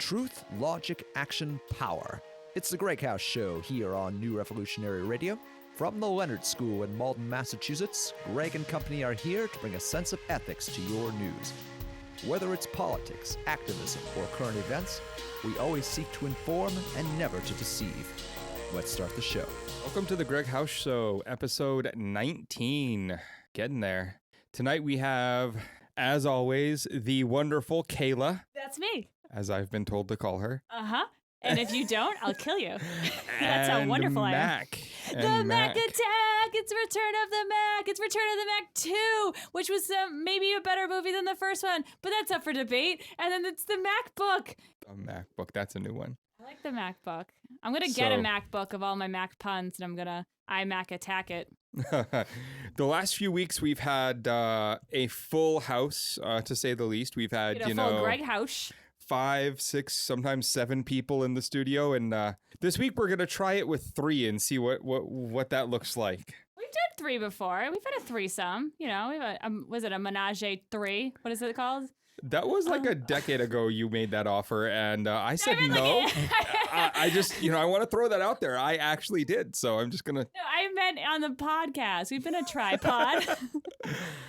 Truth, logic, action, power. It's the GreggHoush Show here on New Revolutionary Radio. From the Leonard School in Malden, Massachusetts, Gregg and company are here to bring a sense of ethics to your news. Whether it's politics, activism, or current events, we always seek to inform and never to deceive. Let's start the show. Welcome to the GreggHoush Show, episode 19. Getting there. Tonight we have, as always, the wonderful Kayla. That's me. As I've been told to call her. Uh-huh. And if you don't, I'll kill you. That's how wonderful I am. Mac. The Mac Attack! It's Return of the Mac! It's Return of the Mac 2! Which was maybe a better movie than the first one, but that's up for debate. And then it's the MacBook. The MacBook, that's a new one. I like the MacBook. I'm going to get a MacBook of all my Mac puns, and I'm going to iMac attack it. The last few weeks we've had a full house, to say the least. We've had, full GreggHoush. 5, 6, sometimes 7 people in the studio, and this week we're gonna try it with 3 and see what that looks like. We've done 3 before. We've had a threesome. You know, we have was it a menage a 3? What is it called? That was like a decade ago you made that offer, and I said no. I just, I want to throw that out there. I actually did, so I'm just gonna. No, I meant on the podcast. We've been a tripod.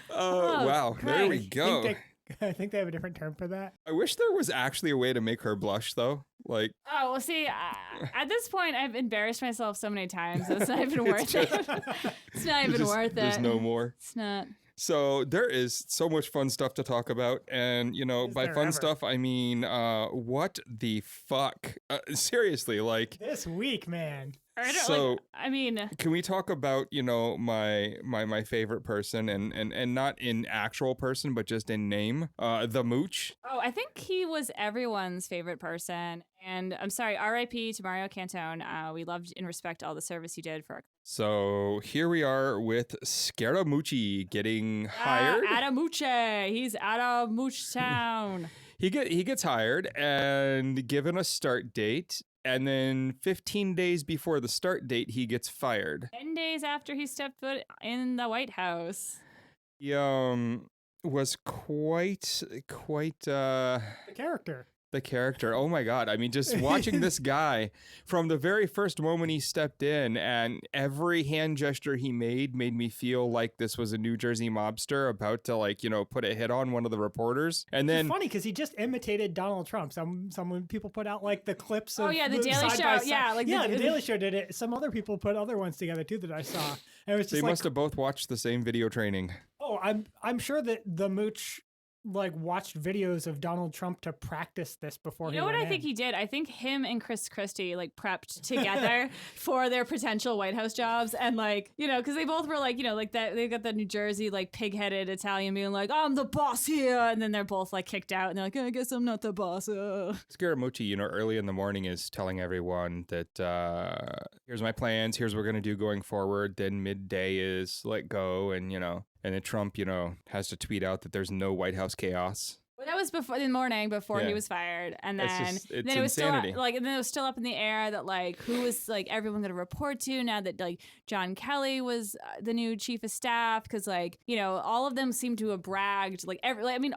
Wow, there we go. I think they have a different term for that. I wish there was actually a way to make her blush, though. Like, oh, well, see, at this point, I've embarrassed myself so many times. So it's not even worth it. It's not even worth it. There's no more. It's not. So there is so much fun stuff to talk about. And, by fun stuff, I mean, what the fuck? Seriously, like. This week, man. Can we talk about, my favorite person and not in actual person, but just in name, the Mooch? Oh, I think he was everyone's favorite person. And I'm sorry, R.I.P. to Mario Cantone. We loved and respect all the service you did for our. So here we are with Scaramucci getting hired. Adamucci. He's out of Mooch Town. He gets hired and given a start date. And then 15 days before the start date, he gets fired. 10 days after he stepped foot in the White House. He was quite the character. Oh my God. I mean, just watching this guy from the very first moment he stepped in, and every hand gesture he made me feel like this was a New Jersey mobster about to put a hit on one of the reporters. And then it's funny because he just imitated Donald Trump. Some people put out the clips of the Daily Show. Yeah, the Daily Show did it. Some other people put other ones together too that I saw. And it was just they must have both watched the same video training. Oh, I'm sure that the Mooch watched videos of Donald Trump to practice this before. You know what I think he did? I think him and Chris Christie prepped together for their potential White House jobs, and because they both were that they got that New Jersey pig-headed Italian being I'm the boss here, and then they're both kicked out, and they're I guess I'm not the boss. Scaramucci, early in the morning is telling everyone that here's my plans, here's what we're gonna do going forward. Then midday is let go, and and then Trump, has to tweet out that there's no White House chaos. Well, that was before the morning before he was fired, and then it's it was insanity. Still and then it was still up in the air that who was everyone going to report to now that John Kelly was the new chief of staff, because all of them seemed to have bragged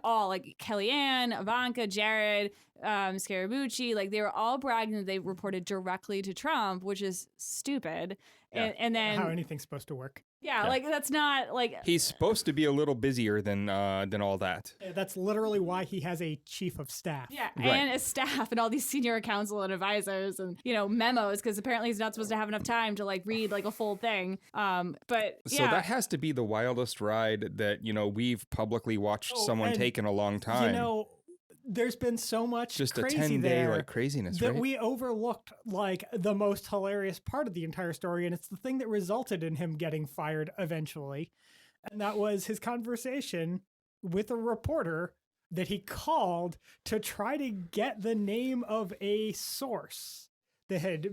all Kellyanne, Ivanka, Jared, Scaramucci, they were all bragging that they reported directly to Trump, which is stupid. Yeah. And then how anything's supposed to work. Yeah, that's not he's supposed to be a little busier than all that. Yeah, that's literally why he has a chief of staff. Yeah, right. And a staff and all these senior counsel and advisors and memos, because apparently he's not supposed to have enough time to read a full thing. But yeah. So that has to be the wildest ride that we've publicly watched someone take in a long time. There's been so much just crazy a 10-day there craziness that right? we overlooked the most hilarious part of the entire story, and it's the thing that resulted in him getting fired eventually, and that was his conversation with a reporter that he called to try to get the name of a source that had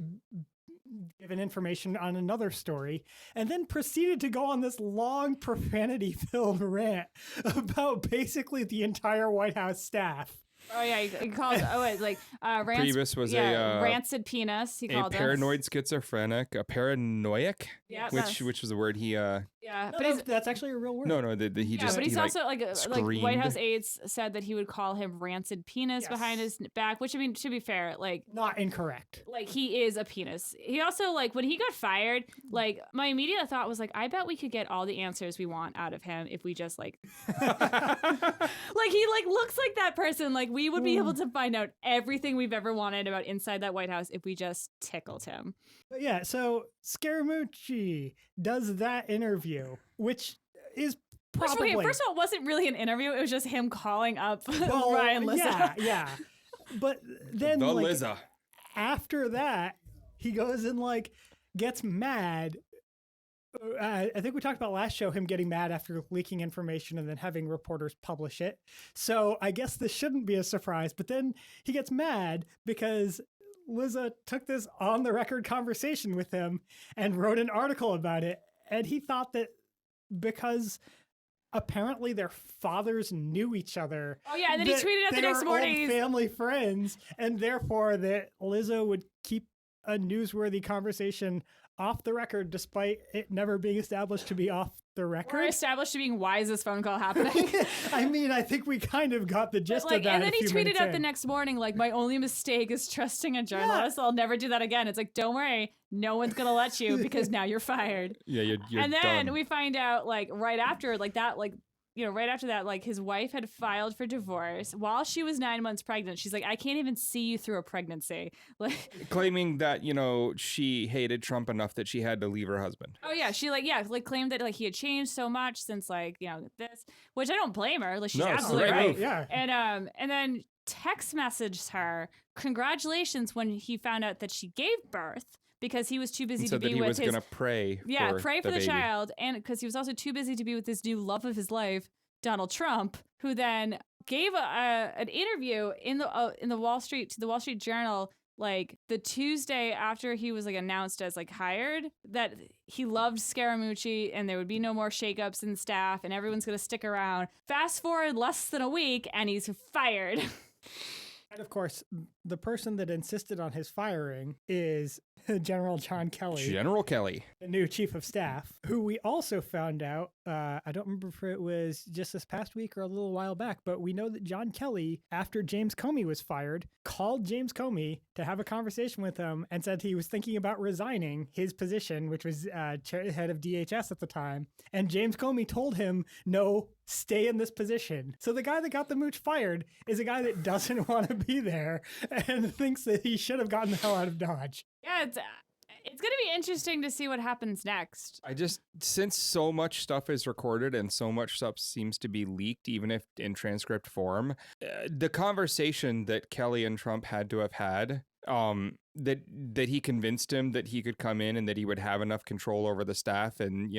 given information on another story, and then proceeded to go on this long profanity-filled rant about basically the entire White House staff. Oh yeah, he called Priebus was a rancid penis. He a called paranoid schizophrenic, a paranoiac, Yeah, which was the word he Yeah, No, but he's that's actually a real word. no he yeah, just but he's he, also like White House screamed. aides said that he would call him rancid penis Yes. behind his back. Which I mean, to be fair, Not incorrect. like he is a penis. He also like when he got fired, like my immediate thought was like, I bet we could get all the answers we want out of him if we just like like he like looks like that person. Like we would be able to find out everything we've ever wanted about inside that White House if we just tickled him. But yeah, so Scaramucci does that interview, which is probably First of all, it wasn't really an interview. It was just him calling up well, Ryan Lizza. Yeah. But then The like, Lizza. after that, he goes and like gets mad. I think we talked about last show him getting mad after leaking information and then having reporters publish it. So I guess this shouldn't be a surprise. But then he gets mad because Lizza took this on the record conversation with him and wrote an article about it. And he thought that because apparently their fathers knew each other. Oh yeah, and then he that tweeted out the they next are morning. old he's- family friends, and therefore that Lizzo would keep a newsworthy conversation off the record, despite it never being established to be off the We're record. established to being why is this phone call happening? I mean, I think we kind of got the gist of that. And then a he few tweeted minutes out the in. next morning, like, my only mistake is trusting a journalist. I'll never do that again. It's like, don't worry, no one's gonna let you because now you're fired. Yeah, you're And then done. we find out, like, right after that, like, his wife had filed for divorce while she was 9 months pregnant. She's like, I can't even see you through a pregnancy. Like, claiming that she hated Trump enough that she had to leave her husband. oh yeah, she claimed that like he had changed so much since this, which I don't blame her. Like she's No, it's a absolutely great right. move. Yeah. And then text messaged her congratulations when he found out that she gave birth because he was too busy He to said be that he with was his gonna pray. pray for the baby. child, and because he was also too busy to be with his new love of his life, Donald Trump, who then gave an interview in the Wall Street Journal, like the Tuesday after he was like announced as like hired, that he loved Scaramucci and there would be no more shakeups in staff and everyone's gonna stick around. Fast forward less than a week and he's fired. And of course, the person that insisted on his firing is General John Kelly, General Kelly. the new chief of staff, who we also found out, I don't remember if it was just this past week or a little while back, but we know that John Kelly, after James Comey was fired, called James Comey to have a conversation with him and said he was thinking about resigning his position, which was head of DHS at the time. And James Comey told him, no, stay in this position. So the guy that got the mooch fired is a guy that doesn't want to be there and thinks that he should have gotten the hell out of Dodge. Yeah, it's gonna be interesting to see what happens next. Since so much stuff is recorded and so much stuff seems to be leaked, even if in transcript form, the conversation that Kelly and Trump had to have had, that he convinced him that he could come in and that he would have enough control over the staff. And,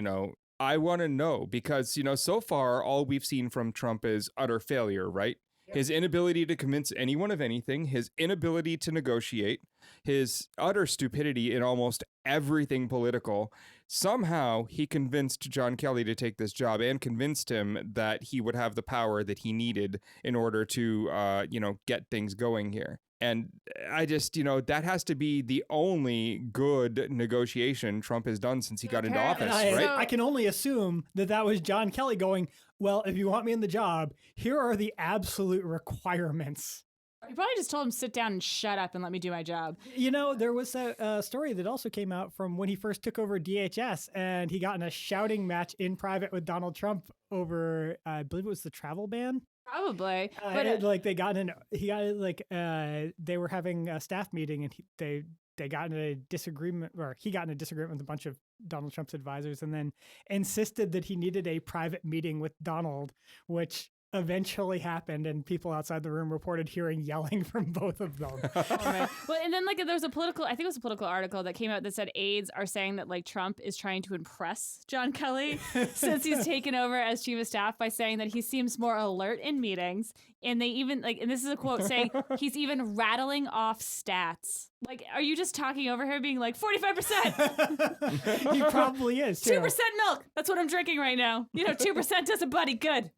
I want to know because, so far all we've seen from Trump is utter failure, right? His inability to convince anyone of anything, his inability to negotiate, his utter stupidity in almost everything political. Somehow he convinced John Kelly to take this job and convinced him that he would have the power that he needed in order to, get things going here. And I just, that has to be the only good negotiation Trump has done since he got into office, Apparently. right? I can only assume that was John Kelly going, well, if you want me in the job, here are the absolute requirements. You probably just told him sit down and shut up and let me do my job. There was a story that also came out from when he first took over DHS and he got in a shouting match in private with Donald Trump over, I believe it was the travel ban. Probably, They were having a staff meeting and they got in a disagreement, or he got in a disagreement with a bunch of Donald Trump's advisors and then insisted that he needed a private meeting with Donald, which eventually happened, and people outside the room reported hearing yelling from both of them. Well, and then there was I think it was a political article that came out that said aides are saying that like Trump is trying to impress John Kelly since he's taken over as chief of staff by saying that he seems more alert in meetings. And they even and this is a quote saying he's even rattling off stats. Like, are you just talking over her being like 45%? He probably is too. 2% milk. That's what I'm drinking right now. 2% does a buddy good.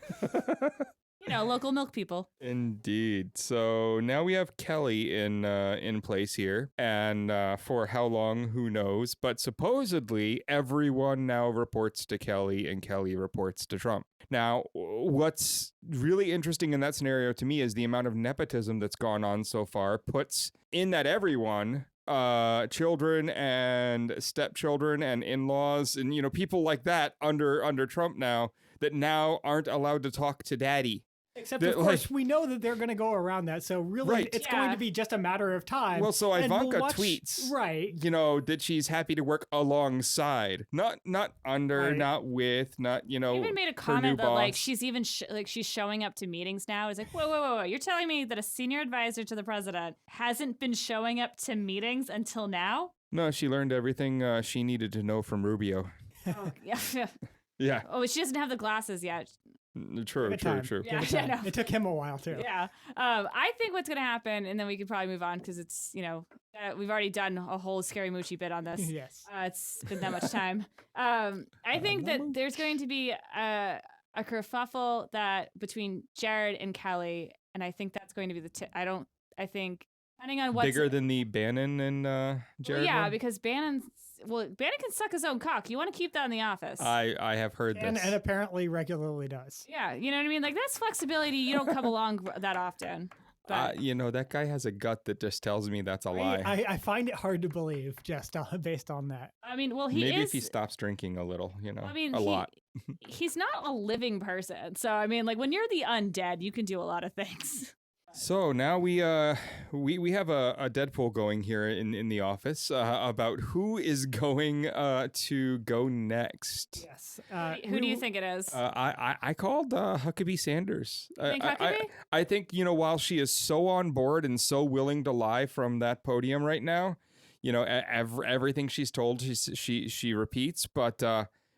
local milk people. Indeed. So now we have Kelly in place here, and for how long, who knows? But supposedly everyone now reports to Kelly, and Kelly reports to Trump. Now, what's really interesting in that scenario to me is the amount of nepotism that's gone on so far puts in that everyone. Children and stepchildren and in-laws and people like that under Trump now that now aren't allowed to talk to daddy. Except, of course, we know that they're going to go around that. So really, it's going to be just a matter of time. Well, so Ivanka tweets, right? That she's happy to work alongside, not under, Right. not with, not She even made a comment that boss. she's even she's showing up to meetings now. It's like, whoa! You're telling me that a senior advisor to the president hasn't been showing up to meetings until now? No, she learned everything she needed to know from Rubio. Oh, yeah. Yeah, Oh, she doesn't have the glasses yet. true. Yeah, I know. It took him a while too. Yeah. I think what's going to happen, and then we could probably move on because it's, we've already done a whole Scary Moochie bit on this. Yes. It's been that much time. I think that there's going to be a kerfuffle that between Jared and Kelly, and I think that's going to be I think, depending on what's... Bigger than the Bannon and Jared yeah, one? because Bannon can suck his own cock. You want to keep that in the office. I have heard And this. apparently regularly does. Yeah, you know what I mean? Like, that's flexibility. You don't come along that often. But that guy has a gut that just tells me that's a lie. I find it hard to believe just based on that. I mean, well, Maybe is... if he stops drinking a little, I mean, a lot. He's not a living person. So, I mean, like, when you're the undead, you can do a lot of things. So now we have a Deadpool going here in the office about who is going to go next. Yes. Who do you think it is? I called Huckabee Sanders. think Huckabee? I think while she is so on board and so willing to lie from that podium right now, everything she's told she repeats, but.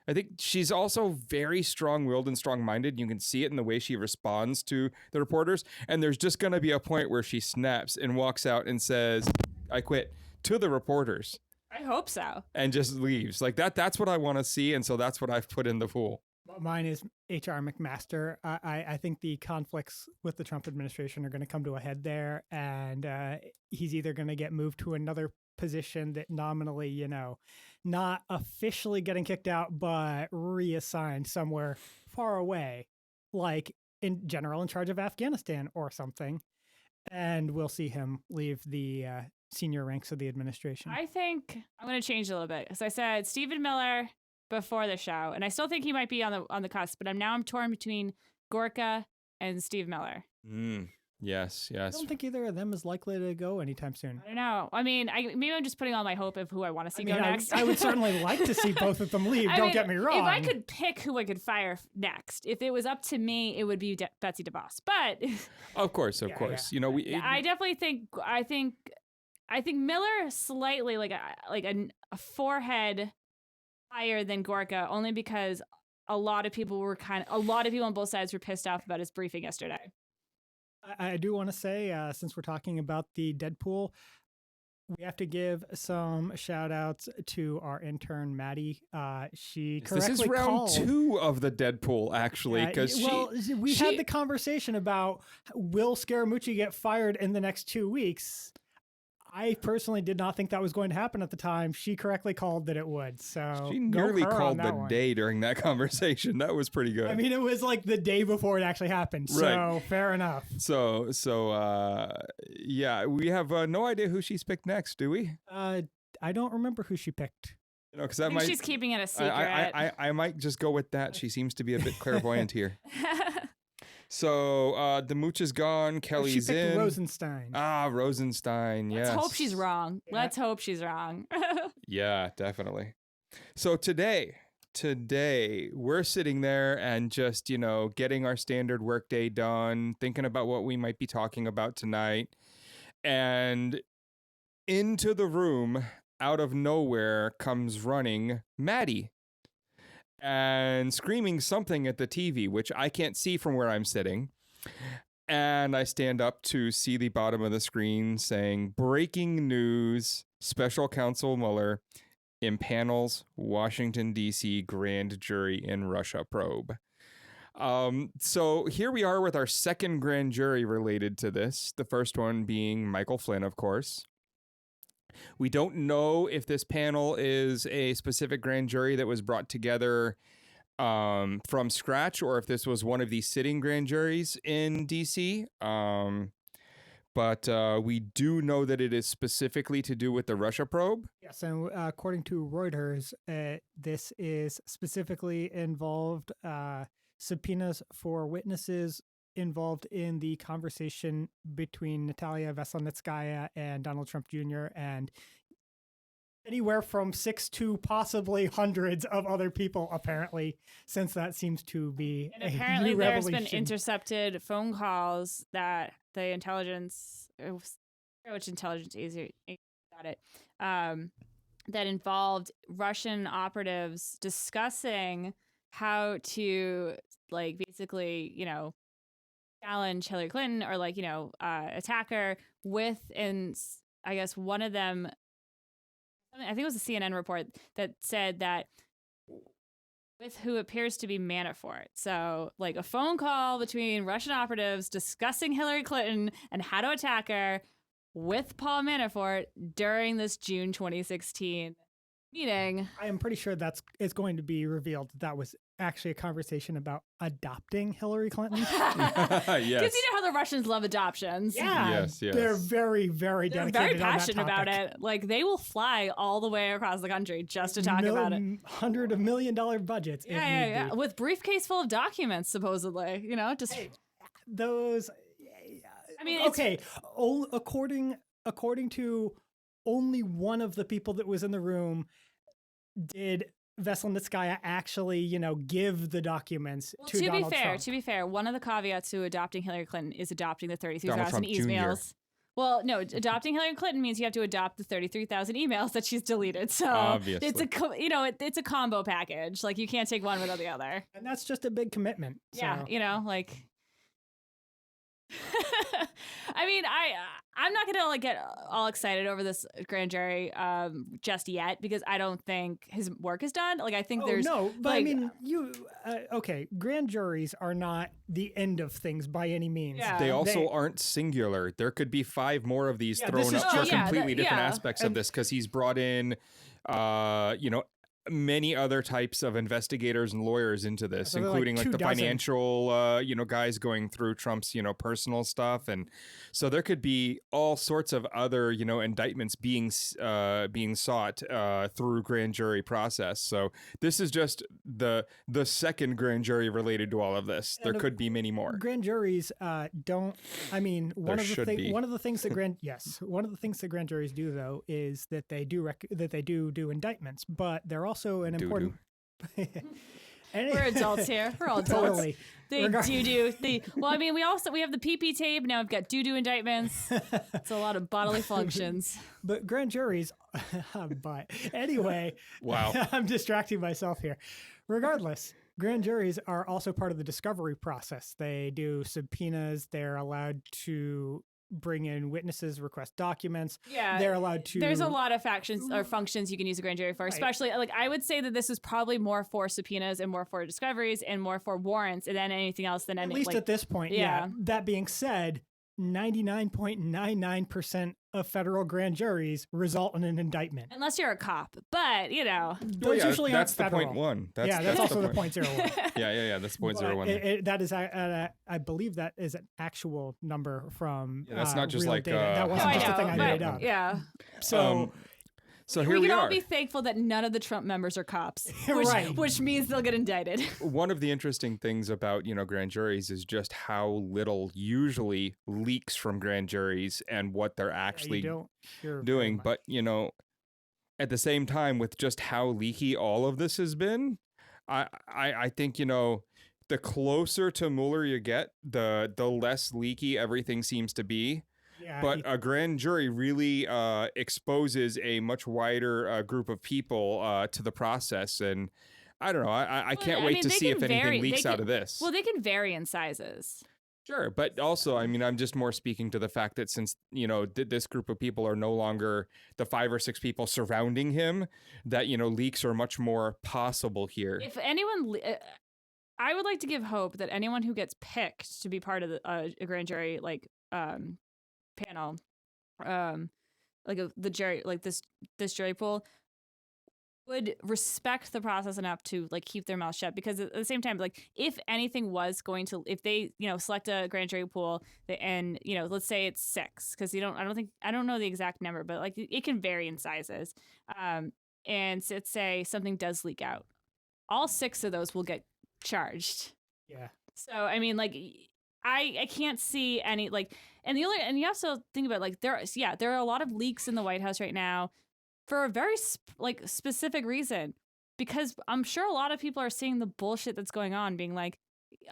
I think she's also very strong-willed and strong-minded. You can see it in the way she responds to the reporters. And there's just going to be a point where she snaps and walks out and says, "I quit," to the reporters. I hope so. And just leaves. Like that's what I want to see. And so that's what I've put in the pool. Mine is HR McMaster. I think the conflicts with the Trump administration are going to come to a head there. And he's either going to get moved to another position that nominally, not officially getting kicked out, but reassigned somewhere far away, like in general in charge of Afghanistan or something. And we'll see him leave the senior ranks of the administration. I think I'm going to change a little bit. As I said, Stephen Miller before the show, and I still think he might be on the cusp, but I'm torn between Gorka and Steve Miller. Yes. I don't think either of them is likely to go anytime soon. I don't know. I mean, maybe I'm just putting all my hope of who I want to see go next. I would certainly like to see both of them leave. Don't get me wrong. If I could pick who I could fire next, if it was up to me, it would be Betsy DeVos. But of course. Yeah. I definitely think I think Miller slightly like a forehead higher than Gorka, only because a lot of people on both sides were pissed off about his briefing yesterday. I do want to say, since we're talking about the Deadpool, we have to give some shout outs to our intern, Maddie. She correctly This is round called 2 of the Deadpool, actually, because we had the conversation about will Scaramucci get fired in the next 2 weeks. I personally did not think that was going to happen at the time. She correctly called that it would. So she nearly called the one. day during that conversation. That was pretty good. I mean, it was like the day before it actually happened. So Right. Fair enough. So yeah, we have no idea who she's picked next, do we? I don't remember who she picked. Because I that think might. she's keeping it a secret. I might just go with that. She seems to be a bit clairvoyant here. So the mooch is gone. Kelly's she picked in. Rosenstein. Rosenstein. Yes. Let's hope she's wrong. Yeah. Let's hope she's wrong. Yeah, definitely. So today we're sitting there and just, getting our standard workday done, thinking about what we might be talking about tonight. And into the room, out of nowhere, comes running Maddie and screaming something at the TV, which I can't see from where I'm sitting. And I stand up to see the bottom of the screen saying, "Breaking news, Special Counsel Mueller impanels Washington, D.C. grand jury in Russia probe." So here we are with our second grand jury related to this. The first one being Michael Flynn, of course. We don't know if this panel is a specific grand jury that was brought together from scratch, or if this was one of these sitting grand juries in DC. But we do know that it is specifically to do with the Russia probe. Yes, and according to Reuters, this is specifically involved subpoenas for witnesses involved in the conversation between Natalia Veselnitskaya and Donald Trump Jr. and anywhere from 6 to possibly hundreds of other people, apparently, since that seems to be And a apparently new there's revelation. been intercepted phone calls that the intelligence, which intelligence agency got it, that involved Russian operatives discussing how to, like, basically, challenge Hillary Clinton or, like, attack her with, and I guess one of them, I think it was a CNN report that said that with who appears to be Manafort. So, like, a phone call between Russian operatives discussing Hillary Clinton and how to attack her with Paul Manafort during this June 2016 meeting. I am pretty sure it's going to be revealed that was actually a conversation about adopting Hillary Clinton. Yes. Because you know how the Russians love adoptions. Yeah, Yes. they're very, very They're dedicated. very passionate on that about topic. it. Like, they will fly all the way across the country just to talk about it. $100 million budgets. if need Yeah. be. With briefcase full of documents, supposedly. Just Those. I mean, it's- okay. According to only one of the people that was in the room, did Veselnitskaya actually, give the documents well, to to Donald be fair, Trump? to be fair, one of the caveats to adopting Hillary Clinton is adopting the 33,000 Trump Jr. emails. Well, no, adopting Hillary Clinton means you have to adopt the 33,000 emails that she's deleted. So Obviously. it's it's a combo package. Like, you can't take one without the other. And that's just a big commitment. Yeah, So. like. I mean, I'm not gonna, like, get all excited over this grand jury just yet, because I don't think his work is done. Like, I think there's no, but I like, mean, okay, grand juries are not the end of things by any means. Yeah. They also aren't singular. There could be 5 more of these Yeah, thrown this is up for just- completely different yeah. aspects of And- this, because he's brought in, many other types of investigators and lawyers into this, So they're like including like 2 the dozen. financial, guys going through Trump's, personal stuff. And so there could be all sorts of other, indictments being sought through grand jury process. So this is just the second grand jury related to all of this. There And could be many more. Grand juries don't. I mean, one of should be. the things that one of the things that grand juries do, though, is that they do indictments, but they're also an important. we're adults here. We're all adults. Totally. They do. Well, I mean, we have the PP tape. Now we've got doo-doo indictments. It's a lot of bodily functions. But grand juries, but anyway, Wow. I'm distracting myself here. Regardless, grand juries are also part of the discovery process. They do subpoenas. They're allowed to bring in witnesses, request documents. Yeah, They're allowed to. There's a lot of factions or functions you can use a grand jury for, especially, like, I would say that this is probably more for subpoenas and more for discoveries and more for warrants than anything else than At any, least like, at this point, yeah. That being said, 99.99% of federal grand juries result in an indictment. unless you're a cop. But Those usually aren't that's the federal. point 1. That's also the point 0. Yeah. That's point But 0.01. that is, I believe that is an actual number from. Yeah, that's not just real like, data. That no, wasn't I just a know, thing I but made up. yeah. So So we here can we all are. be thankful that none of the Trump members are cops, Right. which means they'll get indicted. One of the interesting things about, grand juries is just how little usually leaks from grand juries and what they're actually you don't hear very doing. much. But, at the same time, with just how leaky all of this has been, I think, the closer to Mueller you get, the less leaky everything seems to be. Yeah, But a grand jury really exposes a much wider group of people to the process. And I don't know. I can't I wait mean, to they see can if anything vary- they leaks out can- of this. Well, they can vary in sizes. Sure. But also, I mean, I'm just more speaking to the fact that since, this group of people are no longer the 5 or 6 people surrounding him, that, leaks are much more possible here. If anyone, I would like to give hope that anyone who gets picked to be part of a grand jury panel, the jury, this jury pool, would respect the process enough to keep their mouth shut, because at the same time, if anything was going to, if they select a grand jury pool and let's say it's 6, because I don't know the exact number, but it can vary in sizes, and let's say something does leak out, all 6 of those will get charged. Yeah. So I mean, I can't see any and you also think about there are a lot of leaks in the White House right now for a very specific reason, because I'm sure a lot of people are seeing the bullshit that's going on, being like,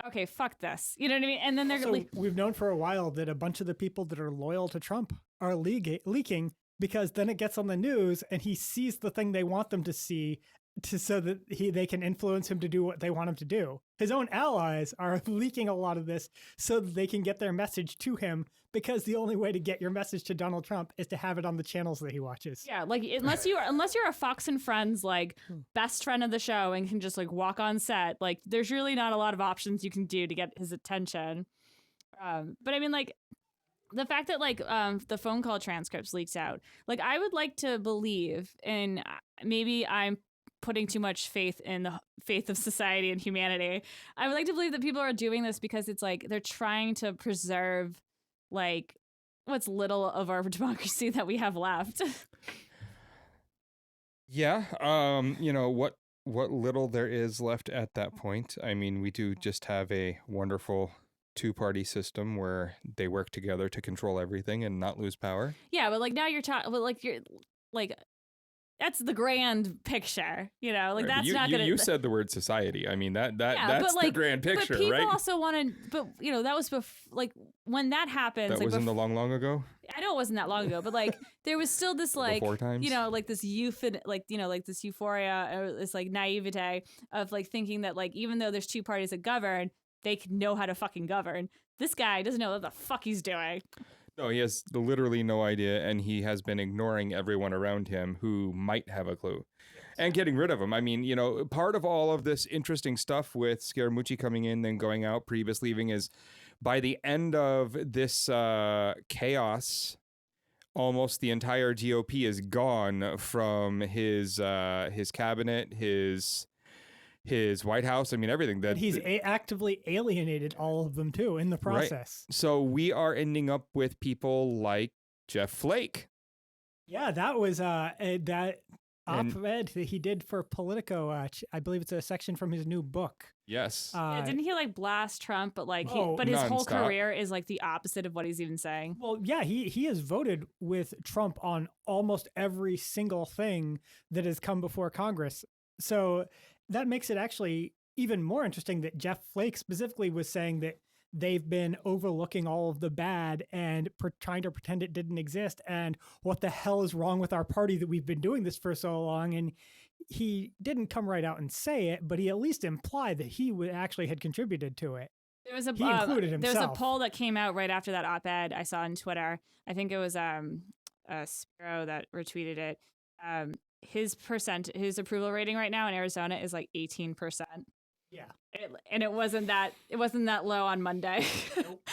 okay, fuck this, you know what I mean? And then they're we've known for a while that a bunch of the people that are loyal to Trump are leaking, because then it gets on the news and he sees the thing they want them to see, so that they can influence him to do what they want him to do. His own allies are leaking a lot of this so that they can get their message to him, because the only way to get your message to Donald Trump is to have it on the channels that he watches. Yeah, unless you're a Fox and Friends best friend of the show and can just walk on set, there's really not a lot of options you can do to get his attention. But I mean, the fact that the phone call transcripts leaked out, I would like to believe, and maybe I'm putting too much faith in the faith of society and humanity, I would like to believe that people are doing this because it's they're trying to preserve what's little of our democracy that we have left. Yeah. What little there is left at that point. I mean, we do just have a wonderful 2-party system where they work together to control everything and not lose power. Yeah, but now you're talking, but you're that's the grand picture, Right, that's you, gonna. You said the word society. I mean that's the grand picture, but people right? also want to, but that was when that happens. That wasn't the long ago. I know it wasn't that long ago, but there was still this Before times? this youth, this euphoria, or this naivete of thinking that even though there's 2 parties that govern, they know how to fucking govern. This guy doesn't know what the fuck he's doing. No, he has literally no idea, and he has been ignoring everyone around him who might have a clue and getting rid of him. I mean, part of all of this interesting stuff with Scaramucci coming in, then going out, Priebus leaving, is by the end of this chaos, almost the entire GOP is gone from his cabinet, his White House. I mean, everything that he's actively alienated all of them too in the process. Right. So we are ending up with people like Jeff Flake. Yeah, that was that op-ed that he did for Politico. I believe it's a section from his new book. Yes. Didn't he blast Trump? But his whole career is the opposite of what he's even saying. Well, yeah, he has voted with Trump on almost every single thing that has come before Congress. So that makes it actually even more interesting that Jeff Flake specifically was saying that they've been overlooking all of the bad and trying to pretend it didn't exist. And what the hell is wrong with our party that we've been doing this for so long? And he didn't come right out and say it, but he at least implied that he actually had contributed to it. There was a he included himself. There was a poll that came out right after that op-ed I saw on Twitter. I think it was Spiro that retweeted it. His approval rating right now in Arizona is 18%. Yeah, it wasn't that low on Monday. Nope.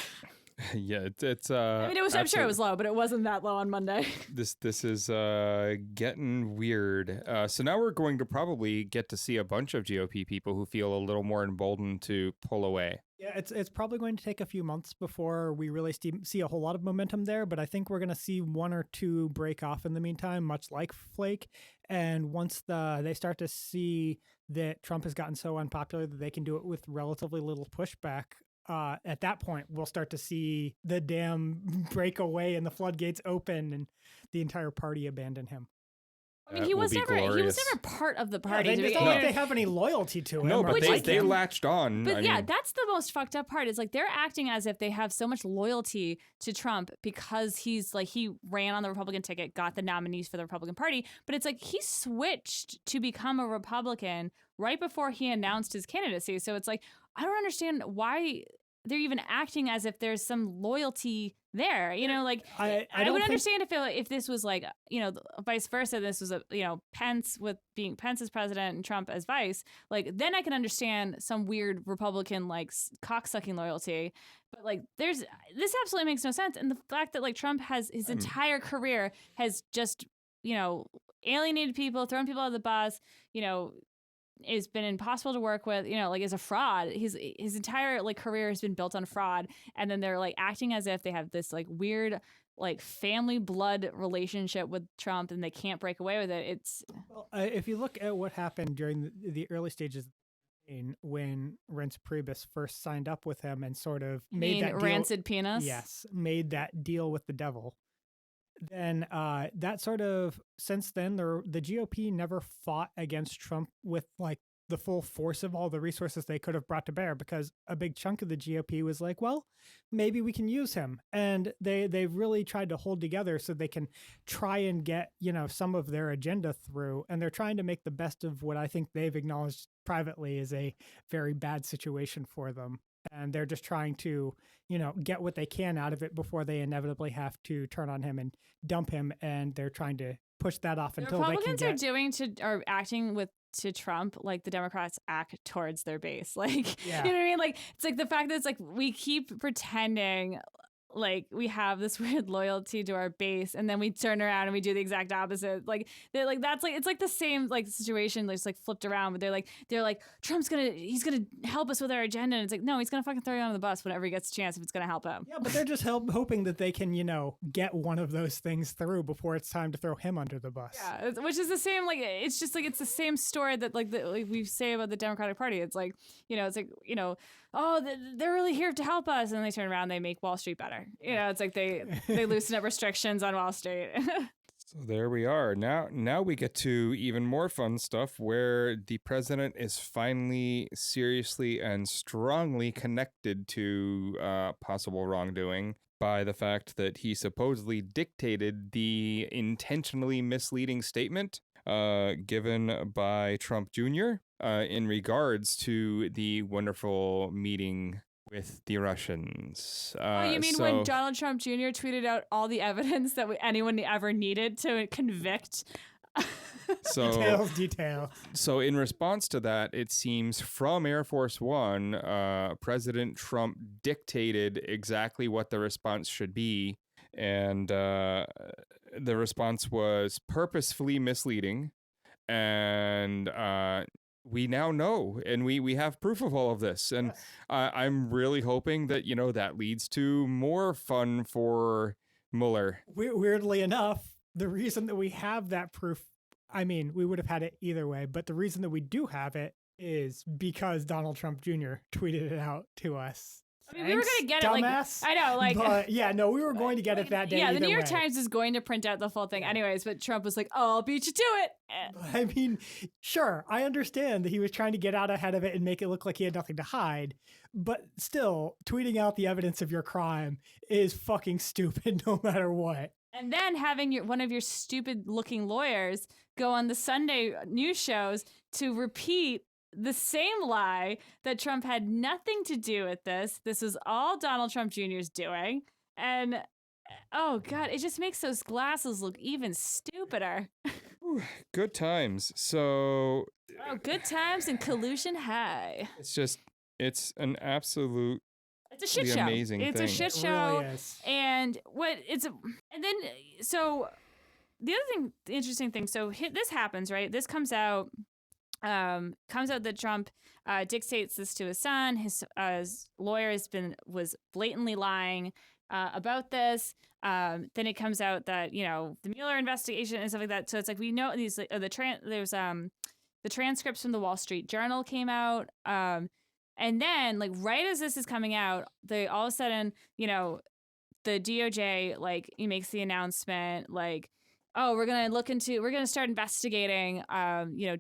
Yeah, it's I mean, I'm sure it was low, but it wasn't that low on Monday. This is getting weird. So now we're going to probably get to see a bunch of GOP people who feel a little more emboldened to pull away. Yeah, it's probably going to take a few months before we really see a whole lot of momentum there, but I think we're going to see 1 or 2 break off in the meantime, much like Flake. And once they start to see that Trump has gotten so unpopular that they can do it with relatively little pushback, at that point, we'll start to see the dam break away and the floodgates open and the entire party abandon him. I mean, he was never part of the party. Yeah, it's not like they have any loyalty to him. No, but they latched on. But that's the most fucked up part. Is they're acting as if they have so much loyalty to Trump because he's he ran on the Republican ticket, got the nominees for the Republican Party. But it's he switched to become a Republican right before he announced his candidacy. So it's I don't understand why they're even acting as if there's some loyalty there. You know, like I I would don't understand if this was like, you know, vice versa. This was Pence with being Pence as president and Trump as vice. Like then I can understand some weird Republican like cocksucking loyalty. But like this absolutely makes no sense. And the fact that like Trump has his entire career has just, you know, alienated people, thrown people out of the bus, you know, it's been impossible to work with, you know, like is a fraud. His entire like career has been built on fraud. And then they're like acting as if they have this like weird like family blood relationship with Trump and they can't break away with it. It's if you look at what happened during the early stages of the campaign when Reince Priebus first signed up with him and sort of made that deal, rancid penis. Yes, made that deal with the devil. Then that sort of since then the GOP never fought against Trump with like the full force of all the resources they could have brought to bear, because a big chunk of the GOP was like, well, maybe we can use him. And they've really tried to hold together so they can try and get, you know, some of their agenda through. And they're trying to make the best of what I think they've acknowledged privately is a very bad situation for them. And they're just trying to, you know, get what they can out of it before they inevitably have to turn on him and dump him. And they're trying to push that off until they can get... Republicans are acting to Trump like the Democrats act towards their base. Like, Yeah. you know what I mean? Like, it's like the fact that it's like we keep pretending like we have this weird loyalty to our base, and then we turn around and we do the exact opposite. Like they're like that's like it's like the same like situation that's like flipped around, but they're like Trump's he's gonna help us with our agenda, and it's like no, he's gonna fucking throw you on the bus whenever he gets a chance if it's gonna help him. Yeah, but they're just hoping that they can, you know, get one of those things through before it's time to throw him under the bus. Yeah, which is the same. Like it's just like it's the same story that like we say about the Democratic Party. It's like it's like oh, they're really here to help us, and they turn around, they make Wall Street better. You know, it's like they loosen up restrictions on Wall Street. So there we are. Now we get to even more fun stuff where the president is finally seriously and strongly connected to possible wrongdoing by the fact that he supposedly dictated the intentionally misleading statement given by Trump Jr. In regards to the wonderful meeting with the Russians. You mean when Donald Trump Jr. tweeted out all the evidence that anyone ever needed to convict? Details. So in response to that, it seems from Air Force One, President Trump dictated exactly what the response should be. And the response was purposefully misleading. And we now know, and we have proof of all of this. And Yes. I'm really hoping that, that leads to more fun for Mueller. Weirdly enough, the reason that we have that proof, I mean, we would have had it either way, but the reason that we do have it is because Donald Trump Jr. tweeted it out to us. I mean, we were going to get dumbass. it. Like, I know, like. But yeah, no, we were going to get it that day. Yeah, the New York way. Times is going to print out the full thing, anyways. But Trump was like, "Oh, I'll beat you to it." I mean, sure, I understand that he was trying to get out ahead of it and make it look like he had nothing to hide, but still, tweeting out the evidence of your crime is fucking stupid, no matter what. And then having one of your stupid-looking lawyers go on the Sunday news shows to repeat the same lie that Trump had nothing to do with this. This was all Donald Trump Jr.'s doing. And, oh, God, it just makes those glasses look even stupider. Good times. So... Oh, good times and collusion high. It's an absolute... It's a shit show. Amazing it's thing. a shit It show. really is. And so the other thing, the interesting thing, so this happens, right? This comes out that Trump dictates this to his son. His lawyer was blatantly lying about this. Then it comes out that the Mueller investigation and stuff like that. So it's like we know these there's the transcripts from the Wall Street Journal came out. And then, like, right as this is coming out, they all of a sudden, the DOJ, he makes the announcement, like, oh, we're going to start investigating,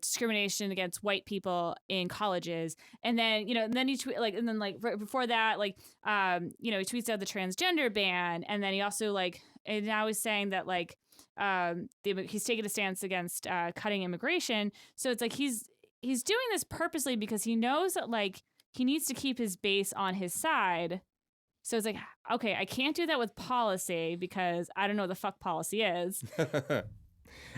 discrimination against white people in colleges. And then, and then he right before that, he tweets out the transgender ban. And then he also, and now he's saying that, he's taking a stance against cutting immigration. So it's like he's doing this purposely because he knows that, he needs to keep his base on his side. So it's like, okay, I can't do that with policy because I don't know what the fuck policy is.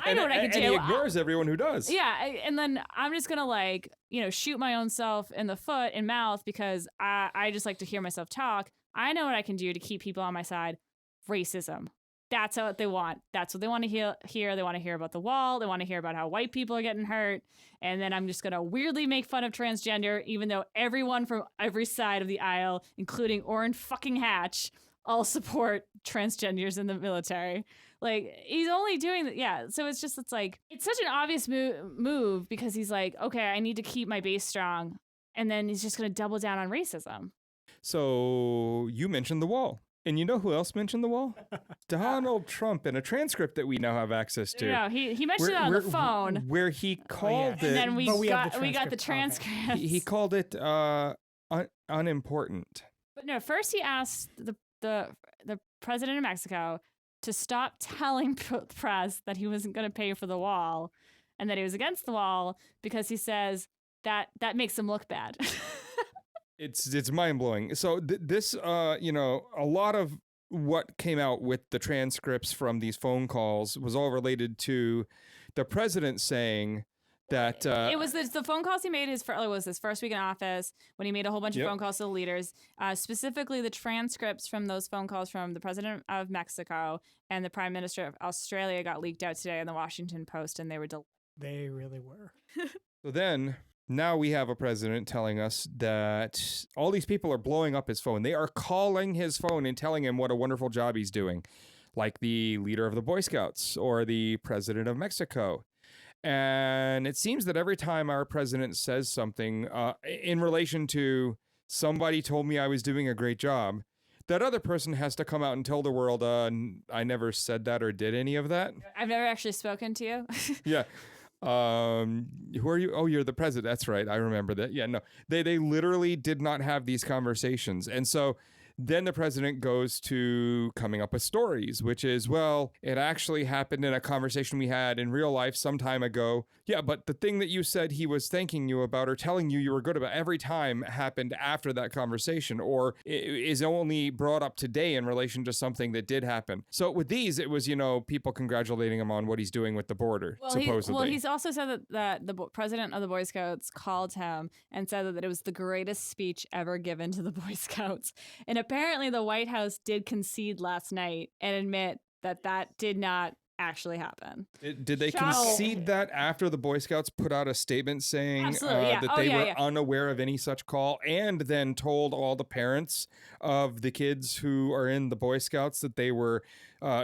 I know what I can do. And he ignores everyone who does. Yeah, and then I'm just gonna like, shoot my own self in the foot and mouth because I just like to hear myself talk. I know what I can do to keep people on my side. Racism. That's what they want. That's what they want to hear. They want to hear about the wall. They want to hear about how white people are getting hurt. And then I'm just going to weirdly make fun of transgender, even though everyone from every side of the aisle, including Orrin fucking Hatch, all support transgenders in the military. Like, he's only doing that. Yeah. So it's like, it's such an obvious move because he's like, okay, I need to keep my base strong. And then he's just going to double down on racism. So you mentioned the wall. And you know who else mentioned the wall? Donald Trump, in a transcript that we now have access to. No, he mentioned it on the phone. Where he called it. And then we got the transcript. transcripts. He called it unimportant. But no, first he asked the president of Mexico to stop telling the press that he wasn't going to pay for the wall and that he was against the wall because he says that makes him look bad. It's mind-blowing. So this, a lot of what came out with the transcripts from these phone calls was all related to the president saying that... it was the phone calls he made his first week in office when he made a whole bunch of phone calls to the leaders, specifically the transcripts from those phone calls from the president of Mexico and the prime minister of Australia got leaked out today in the Washington Post, and they were... They really were. So then... Now we have a president telling us that all these people are blowing up his phone. They are calling his phone and telling him what a wonderful job he's doing, like the leader of the Boy Scouts or the president of Mexico. And it seems that every time our president says something in relation to somebody told me I was doing a great job, that other person has to come out and tell the world, I never said that or did any of that. I've never actually spoken to you. Yeah. Who are you? Oh, you're the president. That's right. I remember that. Yeah, no, they literally did not have these conversations. And so then the president goes to coming up with stories, which is, well, it actually happened in a conversation we had in real life some time ago. Yeah, but the thing that you said he was thanking you about or telling you were good about every time happened after that conversation or is only brought up today in relation to something that did happen. So with these, it was, people congratulating him on what he's doing with the border, supposedly. He's also said that the president of the Boy Scouts called him and said that it was the greatest speech ever given to the Boy Scouts. And apparently the White House did concede last night and admit that did not actually happen. Did they concede that after the Boy Scouts put out a statement saying that they were unaware of any such call and then told all the parents of the kids who are in the Boy Scouts that they were